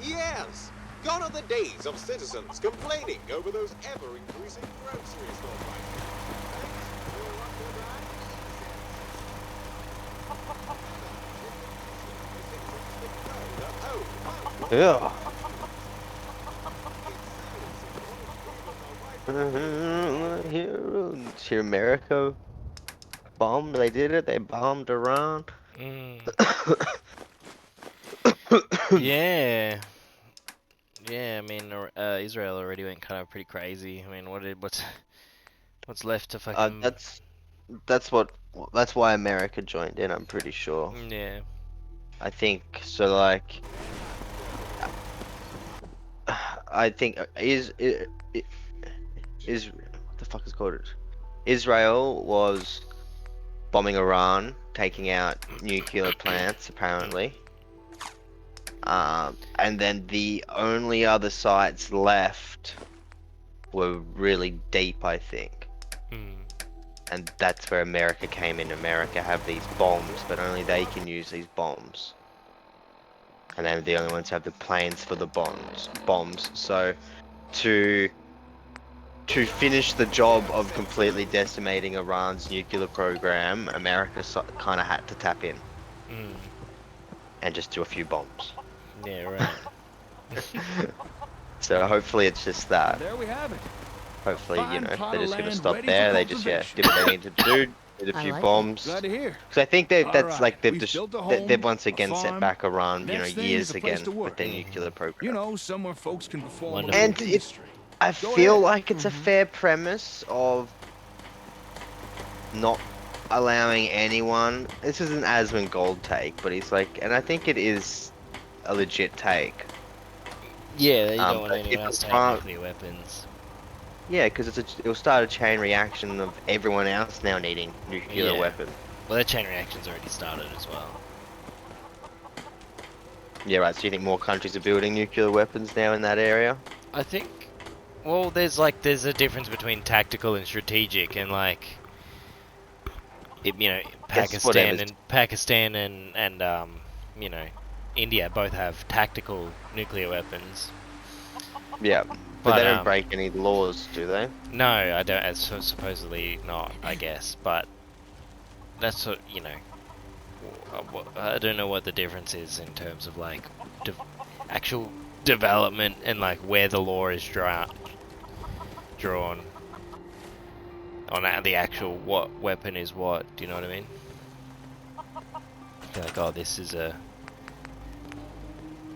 Yes! Gone are the days of citizens complaining over those ever-increasing grocery store prices. Thanks to Rock Your Brand. Yeah. Here, America bombed. They did it. They bombed Iran. Yeah. Yeah, I mean, Israel already went kind of pretty crazy. I mean, what's left to fucking... That's why America joined in. I'm pretty sure. Yeah. I think so. Like, I think is what the fuck is called it? Israel was bombing Iran, taking out nuclear plants apparently. And then the only other sites left were really deep, I think. And that's where America came in. America have these bombs, but only they can use these bombs. And they're the only ones who have the planes for the bombs. So to finish the job of completely decimating Iran's nuclear program, America kind of had to tap in and just do a few bombs. Yeah, right. So hopefully it's just that. There we have it. Hopefully, Fine you know, plot they're of just gonna land stop ready there. for They just did cultivation. what they needed to do. Did a I few like it. bombs. Glad to hear. Because I think that's Alright, like they've we've just built a home, they've once a again set farm. back around, you know, Next thing years is a place again to work. with their nuclear program. You know, somewhere folks can perform a Wonderful. little And it- industry. I Go feel ahead. like it's a fair premise of not allowing anyone. This is an Asmongold take, but he's like, and I think it is a legit take. Yeah, you don't want But anyone if else to Iran- have nuclear weapons. Yeah, because it'll start a chain reaction of everyone else now needing nuclear Yeah. weapons. Well, that chain reaction's already started as well. Yeah, right. So you think more countries are building nuclear weapons now in that area? I think, well, there's a difference between tactical and strategic, and like, you know, whatever's- Pakistan and you know, India both have tactical nuclear weapons. Yeah, But, they don't break any laws, do they? No, I don't. As supposedly not, I guess. But that's what, you know. I don't know what the difference is in terms of like actual development and like where the law is drawn on the actual what weapon is what. Do you know what I mean? You're like, oh, this is a.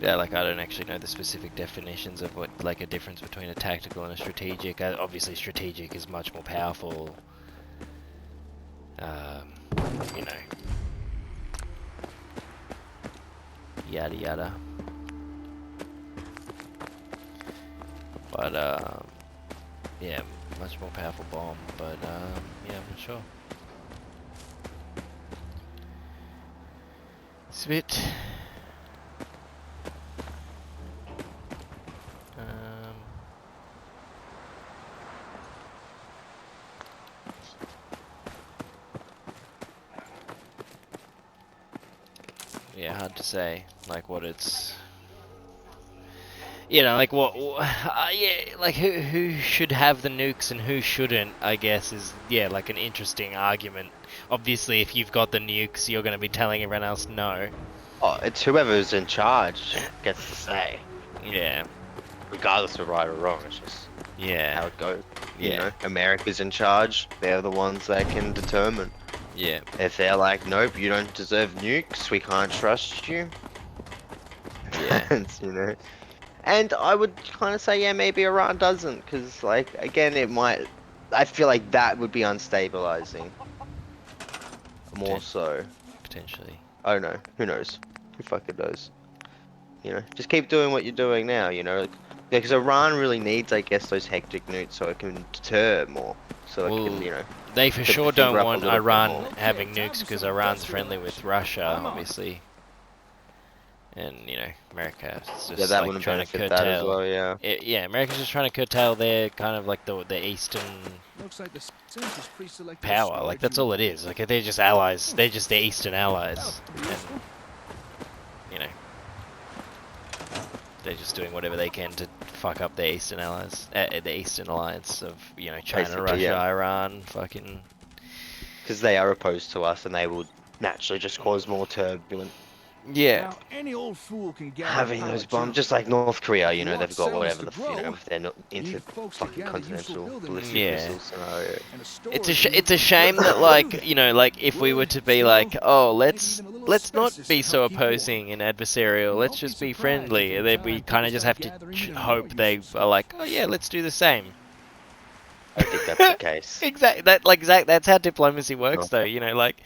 Yeah, like I don't actually know the specific definitions of what, like, a difference between a tactical and a strategic. Obviously, strategic is much more powerful. You know, yada yada. But yeah, much more powerful bomb. But yeah, I'm not sure. It's a bit. Yeah, hard to say, like, what it's, you know, like what, yeah, like who should have the nukes and who shouldn't, I guess, is, yeah, like an interesting argument. Obviously, if you've got the nukes, you're going to be telling everyone else no. Oh, it's whoever's in charge gets to say. Yeah. Regardless of right or wrong, it's just Yeah. how it goes. You Yeah. know, America's in charge. They're the ones that can determine. Yeah. If they're like, nope, you don't deserve nukes, we can't trust you. Yeah. You know. And I would kind of say, yeah, maybe Iran doesn't, because, like, again, it might. I feel like that would be unstabilizing. More so. Potentially. I don't know. Who knows? Who fucking knows? You know, just keep doing what you're doing now. You know, because Iran really needs, I guess, those hectic nukes so it can deter more. So it can, you know. They for put the sure finger don't up a want little bit Iran more. having nukes because Iran's friendly with Russia, obviously. And, you know, America is just Yeah, that like wouldn't trying to benefit curtail. that as well, yeah. Yeah, America's just trying to curtail their kind of like the eastern Looks like the census pre-selected power. storage Like, that's all it is. Like, they're just allies. They're just the eastern allies. And, you know, they're just doing whatever they can to fuck up their eastern allies, the eastern alliance of, you know, China, Basically, Russia, yeah. Iran, fucking. Because they are opposed to us, and they will naturally just cause more turbulence. Yeah. Now, any old fool can gather Having power those bombs, jump. just like North Korea, you If know, want they've got cells whatever to the, you know, grow, if they're not you into need folks to fucking gather useful continental building ballistic Yeah. missile scenario. and a It's a shame that, like, you know, like, if we were to be like, oh, let's not be so opposing and adversarial, let's just be friendly, and then we kind of just have to hope they are like, oh yeah, let's do the same. I think that's the case. That's how diplomacy works, though. You know, like,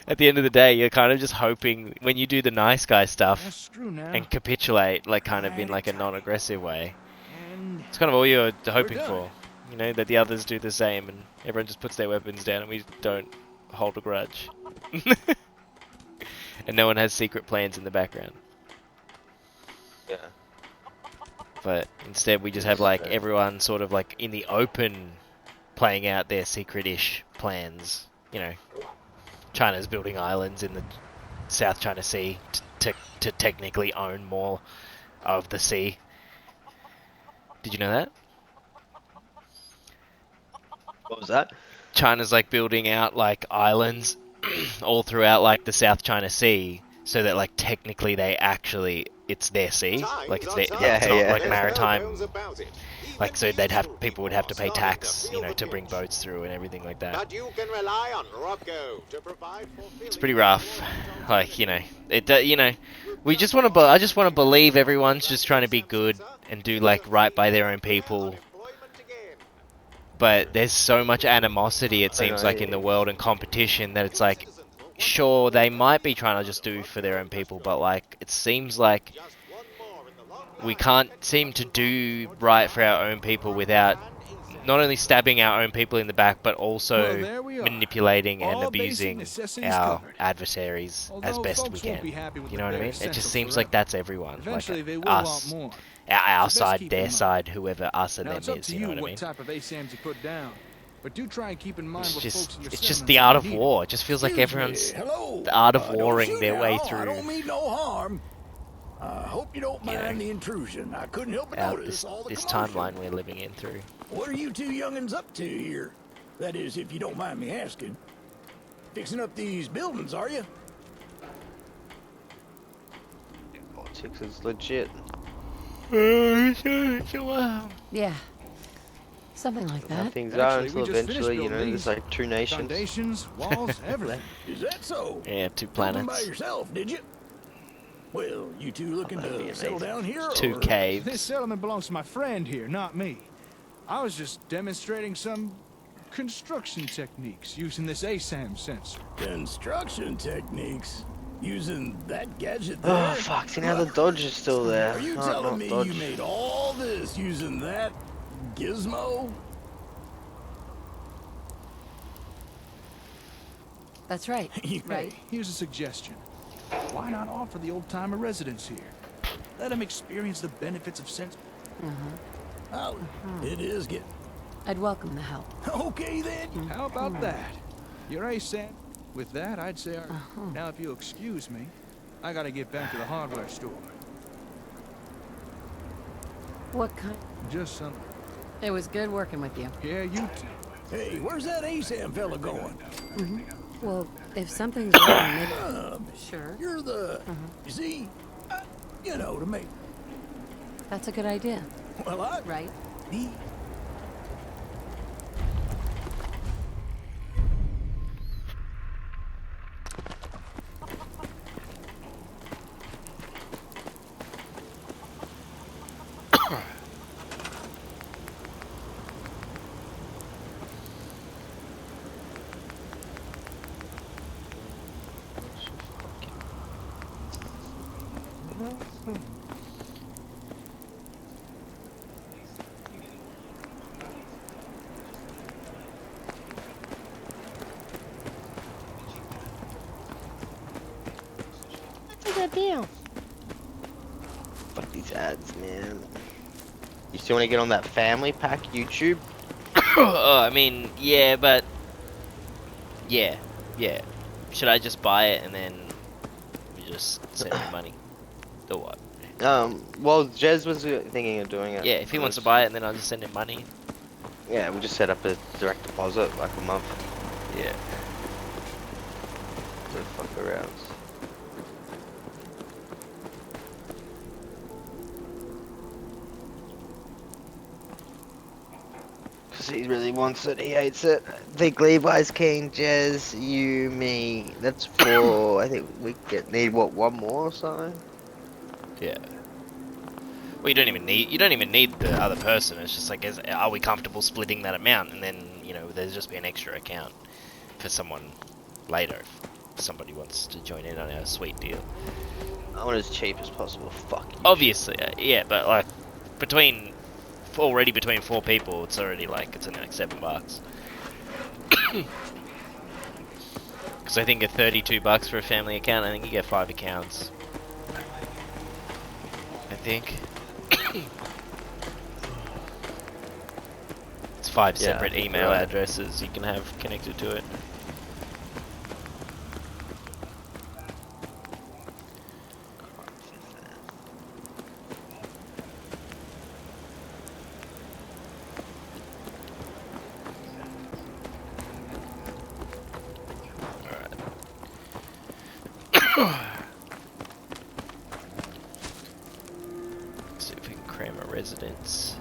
at the end of the day, you're kind of just hoping when you do the nice guy stuff That's true now. and capitulate, like, kind of in like a non-aggressive way, It's kind of all you're hoping done. for. You know, that the others do the same and everyone just puts their weapons down and we don't hold a grudge. And no one has secret plans in the background. Yeah. But instead we just have like everyone sort of like in the open playing out their secret-ish plans. You know, China's building islands in the South China Sea to technically own more of the sea. Did you know that? What was that? China's like building out like islands all throughout like the South China Sea, so that like technically it's their sea, like it's their, like, it's not like maritime, like so people would have to pay tax, you know, to bring boats through and everything like that. But you can rely on Rocco to provide It's pretty rough, like, you know, you know, I just want to believe everyone's just trying to be good and do like right by their own people. But there's so much animosity, it seems like, in the world and competition that it's like, sure, they might be trying to just do for their own people, but like, it seems like we can't seem to do right for our own people without not only stabbing our own people in the back, but also manipulating and abusing our adversaries as best we can. You know what I mean? It just seems like that's everyone. Like us, our side, their side, whoever us and them is. You know what I mean? Type of ASAMs you put down. But do try and keep in mind It's just the art of war. It just feels like everyone's the art of warring their way through. I don't mean no harm. I hope you don't mind the intrusion. I couldn't help but notice all the this commotion. timeline we're living in through. What are you two youngins up to here? That is, if you don't mind me asking. Fixing up these buildings, are you? Politics is legit. Yeah. Something like that. Things are until eventually, you know, there's like two nations. Foundations, walls, everything. Is that so? Yeah, 2 Building by planets. yourself, did you? Well, you two looking to settle down here? 2 or- This caves. settlement belongs to my friend here, not me. I was just demonstrating some construction techniques using this ASAM sensor. Construction techniques? Using that gadget Oh there? fuck, see now the Dodge is still there. Are you Oh, telling not me Dodge. you made all this using that gizmo? That's right. Right. Here's a suggestion. Why not offer the old-timer residents here? Let them experience the benefits of sense. Oh, it is getting... I'd welcome the help. Okay then. How about that? You're ASAM. With that, I'd say our... Now, if you'll excuse me, I gotta get back to the hardware store. What kind? Just some... It was good working with you. Yeah, you too. Hey, where's that ASAM fella going? Well, if something's wrong, maybe... Sure. You're the... You see? You know, to me. That's a good idea. Well, I... Right? He... Fuck these ads, man. You still want to get on that family pack YouTube? Oh, I mean, yeah, but... Yeah. Should I just buy it and then we just send me money? Or what? Well, Jez was thinking of doing it. Yeah, if he wants to buy it, then I'll just send him money. Yeah, we'll just set up a direct deposit, like a month. Yeah. To fuck around. Because he really wants it, he hates it. I think Levi's keen, Jez, you, me. That's 4. I think we need, what, 1 more or something? Yeah. Well, you don't even need the other person. It's just like, are we comfortable splitting that amount? And then, you know, there's just be an extra account for someone later if somebody wants to join in on our sweet deal. I want it as cheap as possible. Fuck you. Obviously, yeah, but like between already between 4 people, it's already like, it's only like $7. Because I think at $32 for a family account, I think you get 5 accounts. I think. It's 5 separate email addresses you can have connected to it. See if we can cram a residence.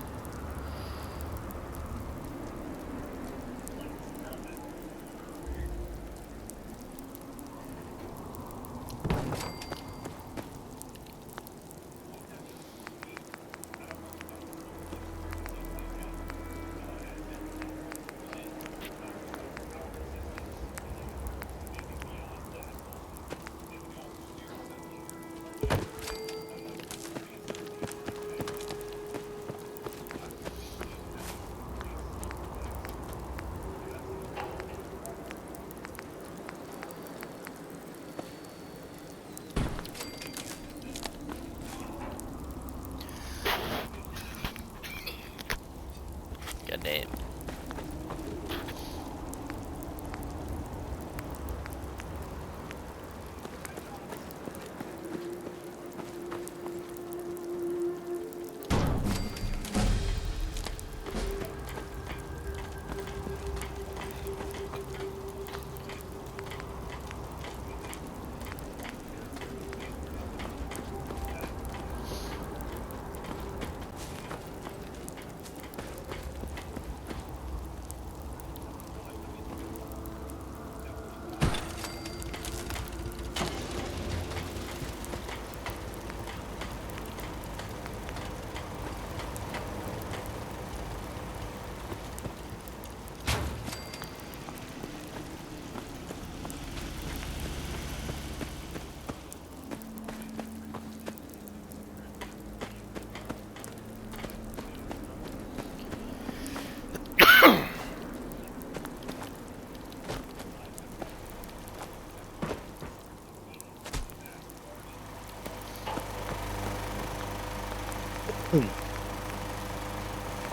God damn.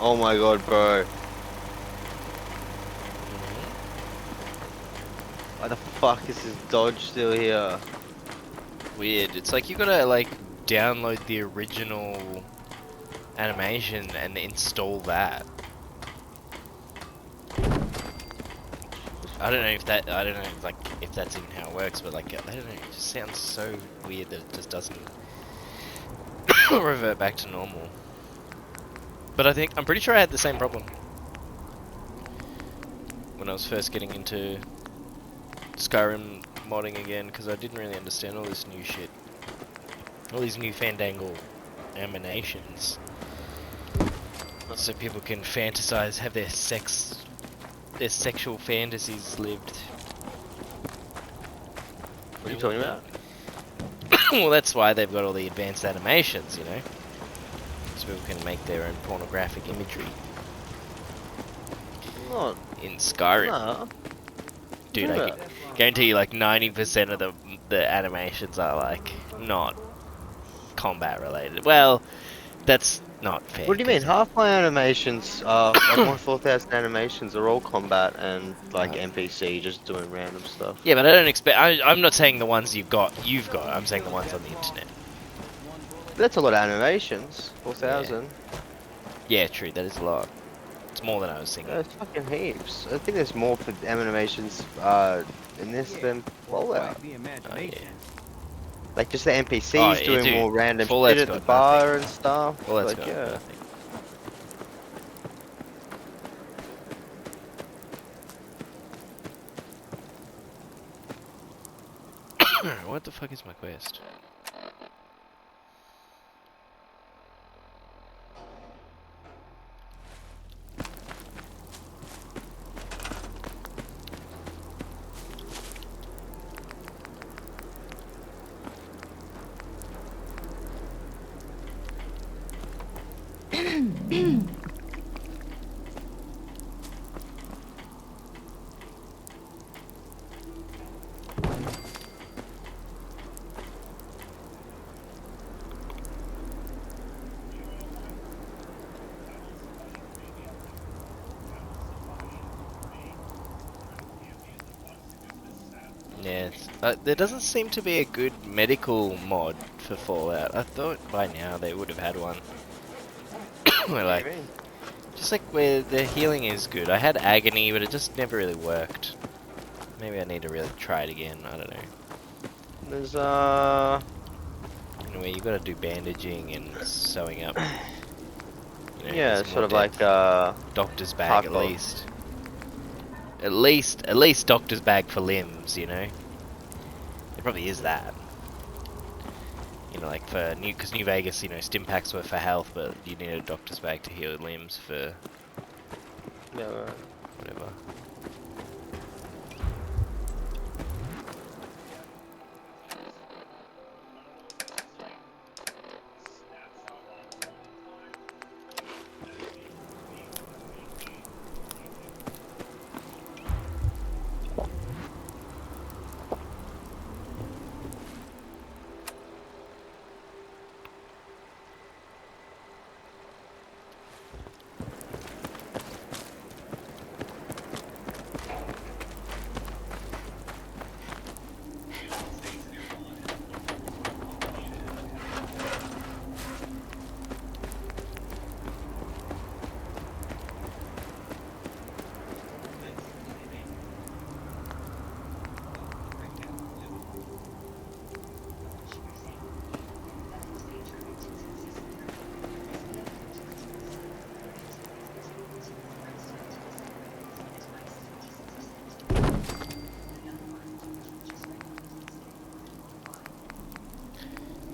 Oh my god, bro. Why the fuck is this Dodge still here? Weird. It's like you gotta like download the original animation and install that. I don't know if that, I don't know like if that's even how it works, but like I don't know, it just sounds so weird that it just doesn't revert back to normal. But I'm pretty sure I had the same problem when I was first getting into Skyrim modding again, because I didn't really understand all this new shit. All these new fandangle animations. So people can fantasize, have their sexual fantasies lived. What are you talking about? Well, that's why they've got all the advanced animations, you know? So people can make their own pornographic imagery. Not in Skyrim. no. Dude, I can guarantee you like 90% of the animations are like not combat related. Well, that's not fair. What do you mean? Half my animations are like my 4,000 animations are all combat and like NPC just doing random stuff. Yeah, but I don't expect. I'm not saying the ones you've got. I'm saying the ones on the internet. That's a lot of animations. 4,000. Yeah, true. That is a lot. It's more than I was thinking. There's fucking heaps. I think there's more for animations in this than Fallout. Oh, yeah. Like just the NPCs doing more random Fallout's shit at the got bar nothing. and stuff. Fallout's Like, got yeah. nothing. What the fuck is my quest? There doesn't seem to be a good medical mod for Fallout. I thought by now they would have had one. Where like, Maybe. just like where the healing is good. I had agony, but it just never really worked. Maybe I need to really try it again. I don't know. There's Anyway, you gotta do bandaging and sewing up. You know, yeah, there's sort more of like doctor's bag at hardcore. least. At least doctor's bag for limbs. You know, there probably is that. You know, like for because New Vegas, you know, stim packs were for health, but you need a doctor's bag to heal limbs for Yeah. whatever.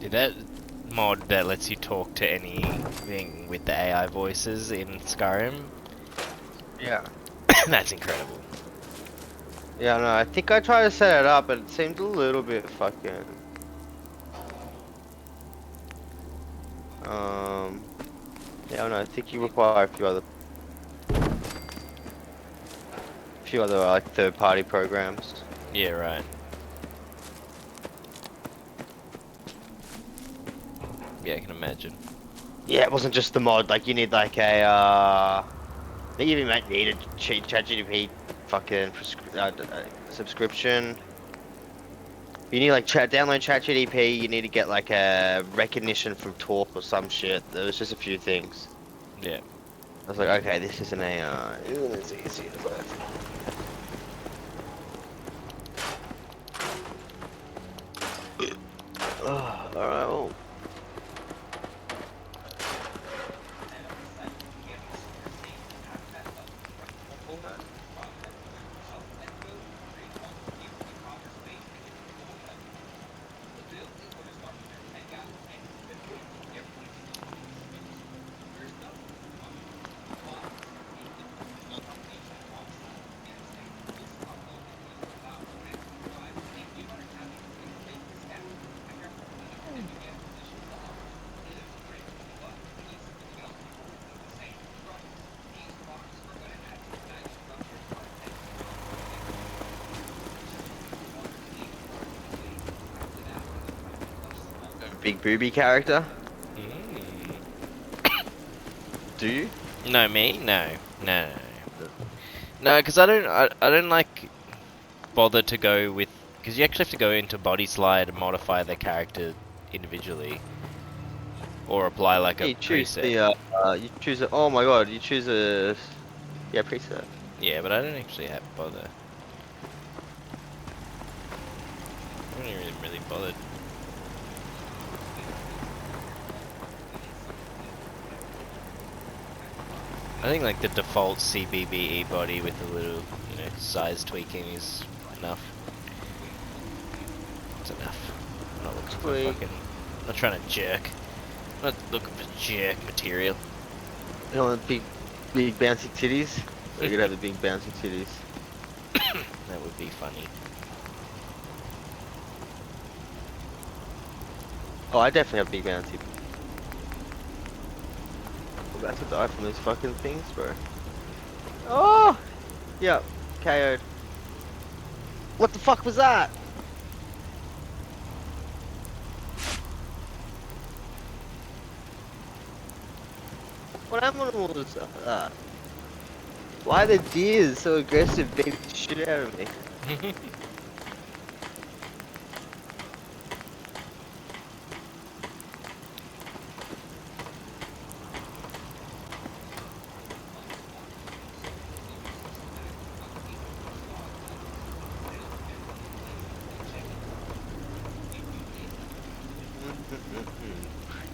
Did that mod that lets you talk to anything with the AI voices in Skyrim? Yeah. That's incredible. Yeah, no, I think I tried to set it up, but it seemed a little bit fucking. Yeah, no, I think you require a few other like third-party programs. Yeah, right. Yeah, I can imagine. Yeah, it wasn't just the mod. Like you need like a you even might need a ChatGPT fucking subscription. You need like download ChatGPT. You need to get like a recognition from talk or some shit. There was just a few things. Yeah. I was like, okay, this is an AI. It's easy. Alright, well. Big booby character? Do you? No, me? No. No. No, because I don't like bother to go with, because you actually have to go into body slide and modify the character individually, or apply like a You choose preset. you choose a, oh my god, you choose a, yeah, preset. Yeah, but I don't actually have bother. I don't even really bothered. I think like the default CBBE body with a little, you know, size tweaking is enough. It's enough. I'm not looking for fucking, I'm not trying to jerk. I'm not looking for jerk material. You don't want big bouncy titties? Or you could have the big bouncy titties. That would be funny. Oh, I definitely have big bouncy. I'm about to die from these fucking things, bro. Oh! Yep, KO'd. What the fuck was that? What animal was that? Why are the deers so aggressive beating the shit out of me?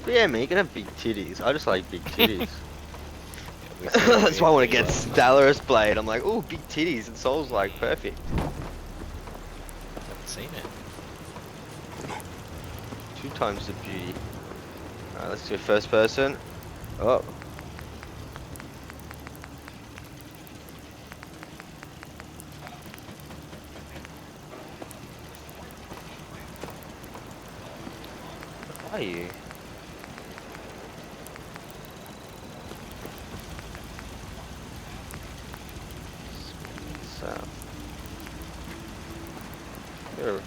But yeah, man, you can have big titties. I just like big titties. We see what That's why I want to we get love. Stellaris Blade. I'm like, oh, big titties. And Soul's like, perfect. Haven't seen it. 2 times the beauty. Alright, let's do first person. Oh. Where are you? So. Here.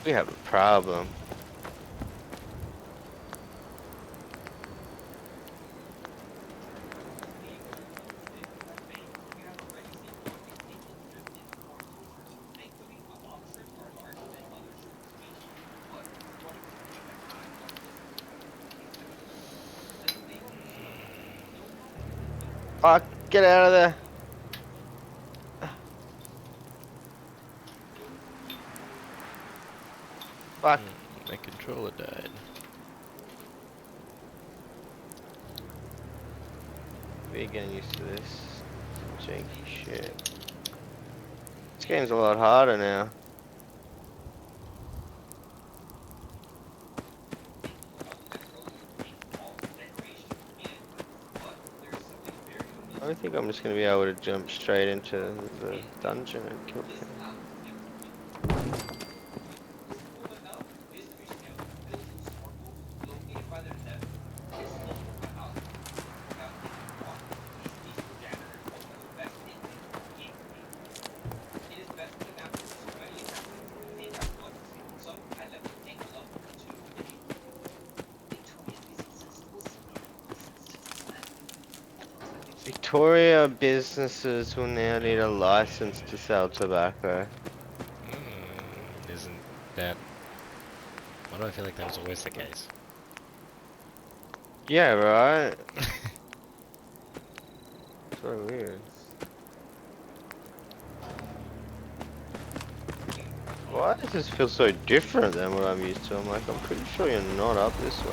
We have a problem. Fuck, get out of there. Fuck. My controller died. We're getting used to this. Janky shit. This game's a lot harder now. I think I'm just gonna be able to jump straight into the dungeon and kill him. Victoria businesses will now need a license to sell tobacco. Isn't that... Why do I feel like that was always the case? Yeah, right? So weird. Why does this feel so different than what I'm used to? I'm like, I'm pretty sure you're not up this way.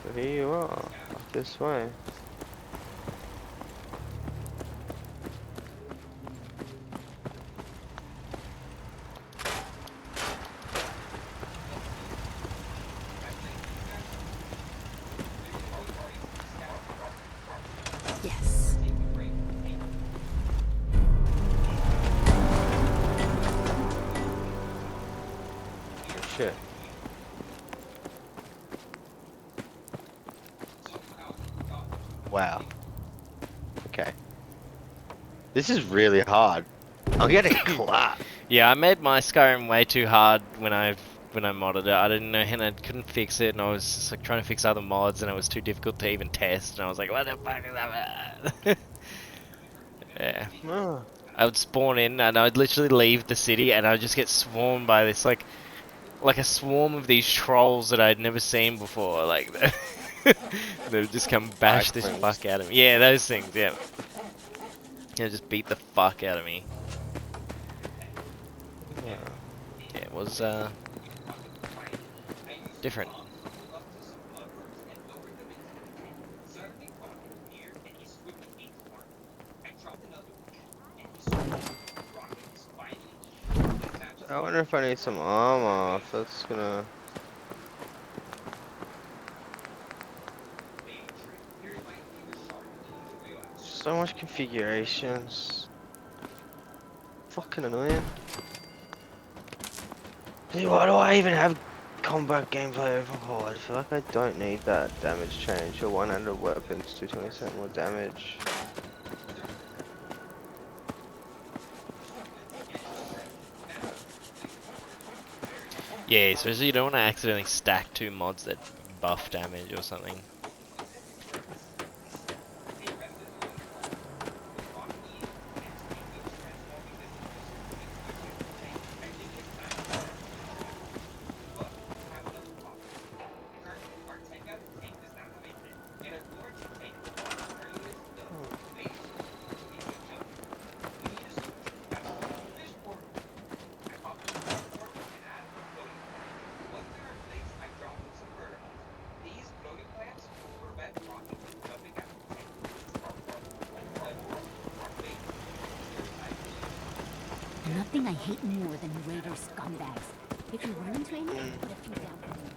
So here you are, up this way. Yes. Shit. Wow. Okay. This is really hard. I'm getting clapped. Yeah, I made my Skyrim way too hard when I modded it. I didn't know, and I couldn't fix it, and I was just like trying to fix other mods, and it was too difficult to even test. And I was like, "What the fuck is that?" Yeah. Oh. I would spawn in, and I'd literally leave the city, and I'd just get swarmed by this like a swarm of these trolls that I'd never seen before. Like they would just come bash this fuck out of me. Yeah, those things. Yeah. Yeah, just beat the fuck out of me. Yeah, it was different. I wonder if I need some armor, if that's gonna... So much configurations. Fucking annoying. Dude, why do I even have combat gameplay overhaul. I feel like I don't need that damage change. Your one-handed weapons do 20% more damage. Yeah, especially you don't want to accidentally stack two mods that buff damage or something. Nothing I hate more than raider scumbags. If you run into any, put a few down for me.